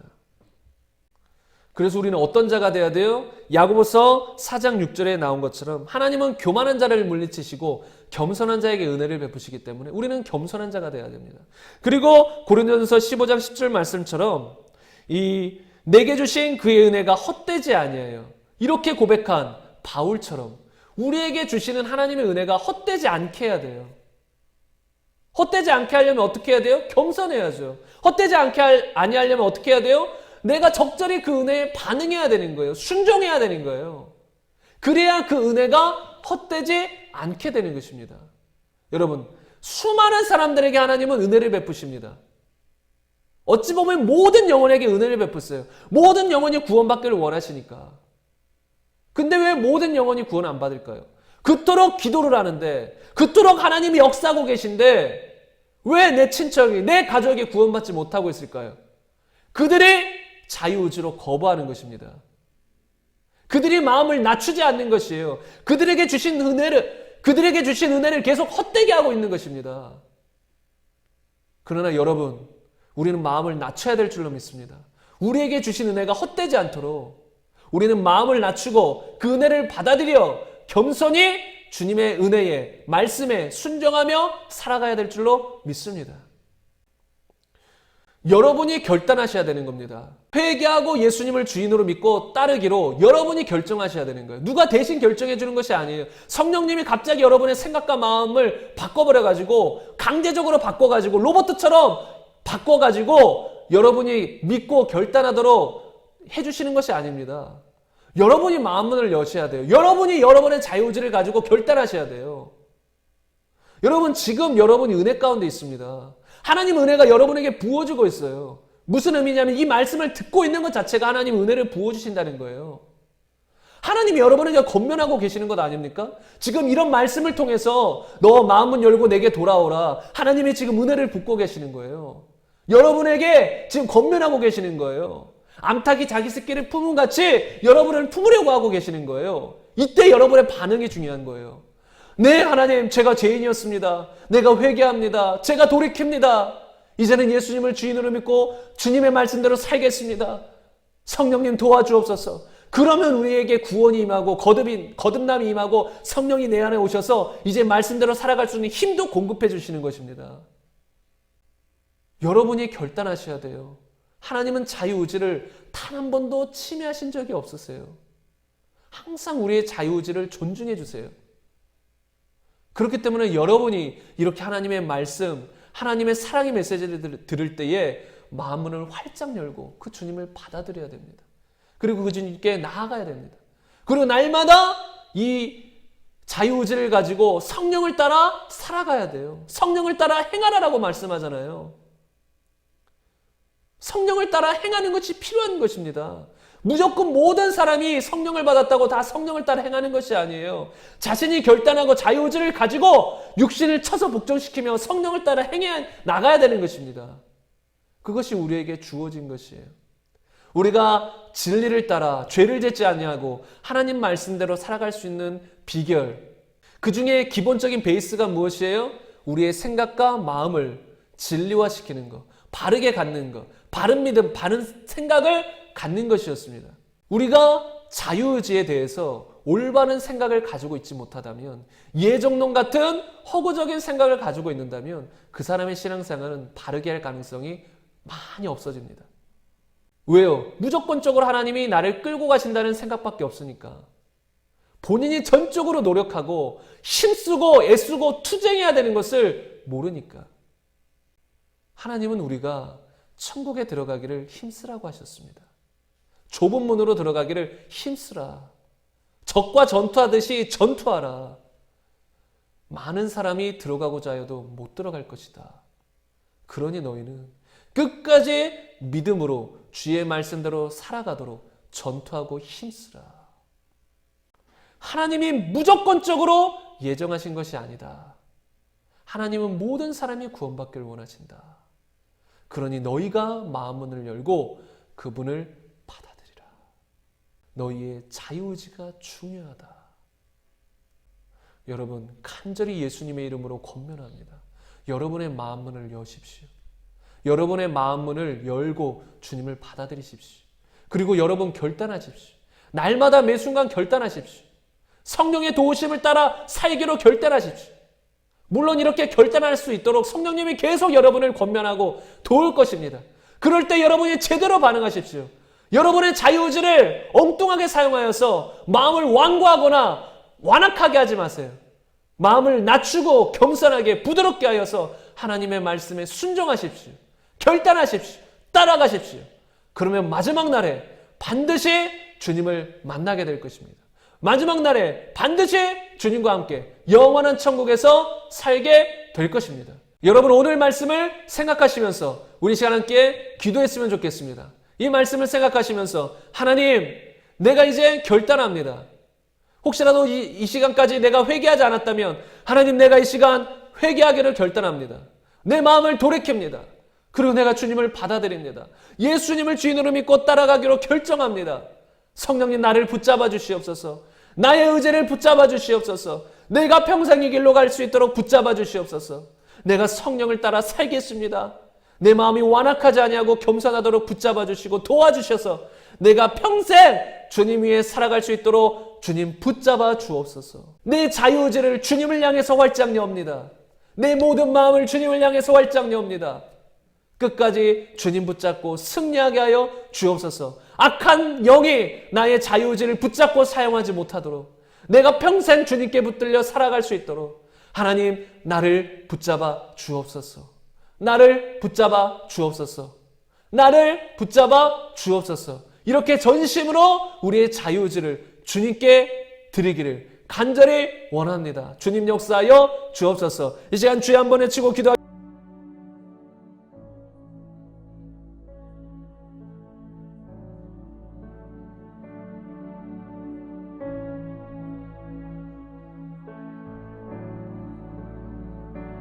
그래서 우리는 어떤 자가 되어야 돼요? 야고보서 4장 6절에 나온 것처럼 하나님은 교만한 자를 물리치시고 겸손한 자에게 은혜를 베푸시기 때문에 우리는 겸손한 자가 되어야 됩니다. 그리고 고린도전서 15장 10절 말씀처럼 내게 주신 그의 은혜가 헛되지 아니하여, 이렇게 고백한 바울처럼 우리에게 주시는 하나님의 은혜가 헛되지 않게 해야 돼요. 헛되지 않게 하려면 어떻게 해야 돼요? 겸손해야죠. 헛되지 않게 아니하려면 어떻게 해야 돼요? 내가 적절히 그 은혜에 반응해야 되는 거예요. 순종해야 되는 거예요. 그래야 그 은혜가 헛되지 않게 되는 것입니다. 여러분, 수많은 사람들에게 하나님은 은혜를 베푸십니다. 어찌 보면 모든 영혼에게 은혜를 베푸세요. 모든 영혼이 구원받기를 원하시니까. 근데 왜 모든 영혼이 구원 안 받을까요? 그토록 기도를 하는데, 그토록 하나님이 역사하고 계신데 왜 내 친척이, 내 가족이 구원받지 못하고 있을까요? 그들이 자유의지로 거부하는 것입니다. 그들이 마음을 낮추지 않는 것이에요. 그들에게 주신 은혜를 계속 헛되게 하고 있는 것입니다. 그러나 여러분, 우리는 마음을 낮춰야 될 줄로 믿습니다. 우리에게 주신 은혜가 헛되지 않도록 우리는 마음을 낮추고 그 은혜를 받아들여 겸손히 주님의 은혜에, 말씀에 순종하며 살아가야 될 줄로 믿습니다. 여러분이 결단하셔야 되는 겁니다. 회개하고 예수님을 주인으로 믿고 따르기로 여러분이 결정하셔야 되는 거예요. 누가 대신 결정해 주는 것이 아니에요. 성령님이 갑자기 여러분의 생각과 마음을 바꿔버려가지고, 강제적으로 바꿔가지고, 로봇처럼 바꿔가지고 여러분이 믿고 결단하도록 해주시는 것이 아닙니다. 여러분이 마음문을 여셔야 돼요. 여러분이 여러분의 자유의지를 가지고 결단하셔야 돼요. 여러분, 지금 여러분이 은혜 가운데 있습니다. 하나님 은혜가 여러분에게 부어주고 있어요. 무슨 의미냐면 이 말씀을 듣고 있는 것 자체가 하나님 은혜를 부어주신다는 거예요. 하나님이 여러분에게 권면하고 계시는 것 아닙니까? 지금 이런 말씀을 통해서 너 마음문 열고 내게 돌아오라. 하나님이 지금 은혜를 붓고 계시는 거예요. 여러분에게 지금 권면하고 계시는 거예요. 암탉이 자기 새끼를 품은 같이 여러분을 품으려고 하고 계시는 거예요. 이때 여러분의 반응이 중요한 거예요. 네, 하나님, 제가 죄인이었습니다. 내가 회개합니다. 제가 돌이킵니다. 이제는 예수님을 주인으로 믿고 주님의 말씀대로 살겠습니다. 성령님 도와주옵소서. 그러면 우리에게 구원이 임하고 거듭남이 임하고 성령이 내 안에 오셔서 이제 말씀대로 살아갈 수 있는 힘도 공급해 주시는 것입니다. 여러분이 결단하셔야 돼요. 하나님은 자유의지를 단 한 번도 침해하신 적이 없으세요. 항상 우리의 자유의지를 존중해 주세요. 그렇기 때문에 여러분이 이렇게 하나님의 말씀, 하나님의 사랑의 메시지를 들을 때에 마음문을 활짝 열고 그 주님을 받아들여야 됩니다. 그리고 그 주님께 나아가야 됩니다. 그리고 날마다 이 자유의지를 가지고 성령을 따라 살아가야 돼요. 성령을 따라 행하라라고 말씀하잖아요. 성령을 따라 행하는 것이 필요한 것입니다. 무조건 모든 사람이 성령을 받았다고 다 성령을 따라 행하는 것이 아니에요. 자신이 결단하고 자유의지를 가지고 육신을 쳐서 복종시키며 성령을 따라 행해 나가야 되는 것입니다. 그것이 우리에게 주어진 것이에요. 우리가 진리를 따라 죄를 짓지 아니하고 하나님 말씀대로 살아갈 수 있는 비결, 그 중에 기본적인 베이스가 무엇이에요? 우리의 생각과 마음을 진리화시키는 것, 바르게 갖는 것, 바른 믿음, 바른 생각을 갖는 것이었습니다. 우리가 자유의지에 대해서 올바른 생각을 가지고 있지 못하다면, 예정론 같은 허구적인 생각을 가지고 있는다면 그 사람의 신앙생활은 바르게 할 가능성이 많이 없어집니다. 왜요? 무조건적으로 하나님이 나를 끌고 가신다는 생각밖에 없으니까. 본인이 전적으로 노력하고 힘쓰고 애쓰고 투쟁해야 되는 것을 모르니까. 하나님은 우리가 천국에 들어가기를 힘쓰라고 하셨습니다. 좁은 문으로 들어가기를 힘쓰라. 적과 전투하듯이 전투하라. 많은 사람이 들어가고자 해도 못 들어갈 것이다. 그러니 너희는 끝까지 믿음으로 주의 말씀대로 살아가도록 전투하고 힘쓰라. 하나님이 무조건적으로 예정하신 것이 아니다. 하나님은 모든 사람이 구원받기를 원하신다. 그러니 너희가 마음문을 열고 그분을 받아들이라. 너희의 자유의지가 중요하다. 여러분, 간절히 예수님의 이름으로 권면합니다. 여러분의 마음문을 여십시오. 여러분의 마음문을 열고 주님을 받아들이십시오. 그리고 여러분 결단하십시오. 날마다 매 순간 결단하십시오. 성령의 도우심을 따라 살기로 결단하십시오. 물론 이렇게 결단할 수 있도록 성령님이 계속 여러분을 권면하고 도울 것입니다. 그럴 때 여러분이 제대로 반응하십시오. 여러분의 자유의지를 엉뚱하게 사용하여서 마음을 완고하거나 완악하게 하지 마세요. 마음을 낮추고 겸손하게 부드럽게 하여서 하나님의 말씀에 순종하십시오. 결단하십시오. 따라가십시오. 그러면 마지막 날에 반드시 주님을 만나게 될 것입니다. 마지막 날에 반드시 주님과 함께 영원한 천국에서 살게 될 것입니다. 여러분, 오늘 말씀을 생각하시면서 우리 시간 함께 기도했으면 좋겠습니다. 이 말씀을 생각하시면서 하나님, 내가 이제 결단합니다. 혹시라도 이 시간까지 내가 회개하지 않았다면 하나님, 내가 이 시간 회개하기를 결단합니다. 내 마음을 돌이킵니다. 그리고 내가 주님을 받아들입니다. 예수님을 주인으로 믿고 따라가기로 결정합니다. 성령님, 나를 붙잡아 주시옵소서. 나의 의지를 붙잡아 주시옵소서. 내가 평생 이 길로 갈 수 있도록 붙잡아 주시옵소서. 내가 성령을 따라 살겠습니다. 내 마음이 완악하지 아니하고 겸손하도록 붙잡아 주시고 도와주셔서 내가 평생 주님 위에 살아갈 수 있도록 주님 붙잡아 주옵소서. 내 자유의지를 주님을 향해서 활짝 여옵니다. 내 모든 마음을 주님을 향해서 활짝 여옵니다. 끝까지 주님 붙잡고 승리하게 하여 주옵소서. 악한 영이 나의 자유의지를 붙잡고 사용하지 못하도록, 내가 평생 주님께 붙들려 살아갈 수 있도록 하나님, 나를 붙잡아 주옵소서. 나를 붙잡아 주옵소서. 나를 붙잡아 주옵소서. 이렇게 전심으로 우리의 자유의지를 주님께 드리기를 간절히 원합니다. 주님 역사하여 주옵소서. 이 시간 주여 한번 외치고 기도하겠습니다.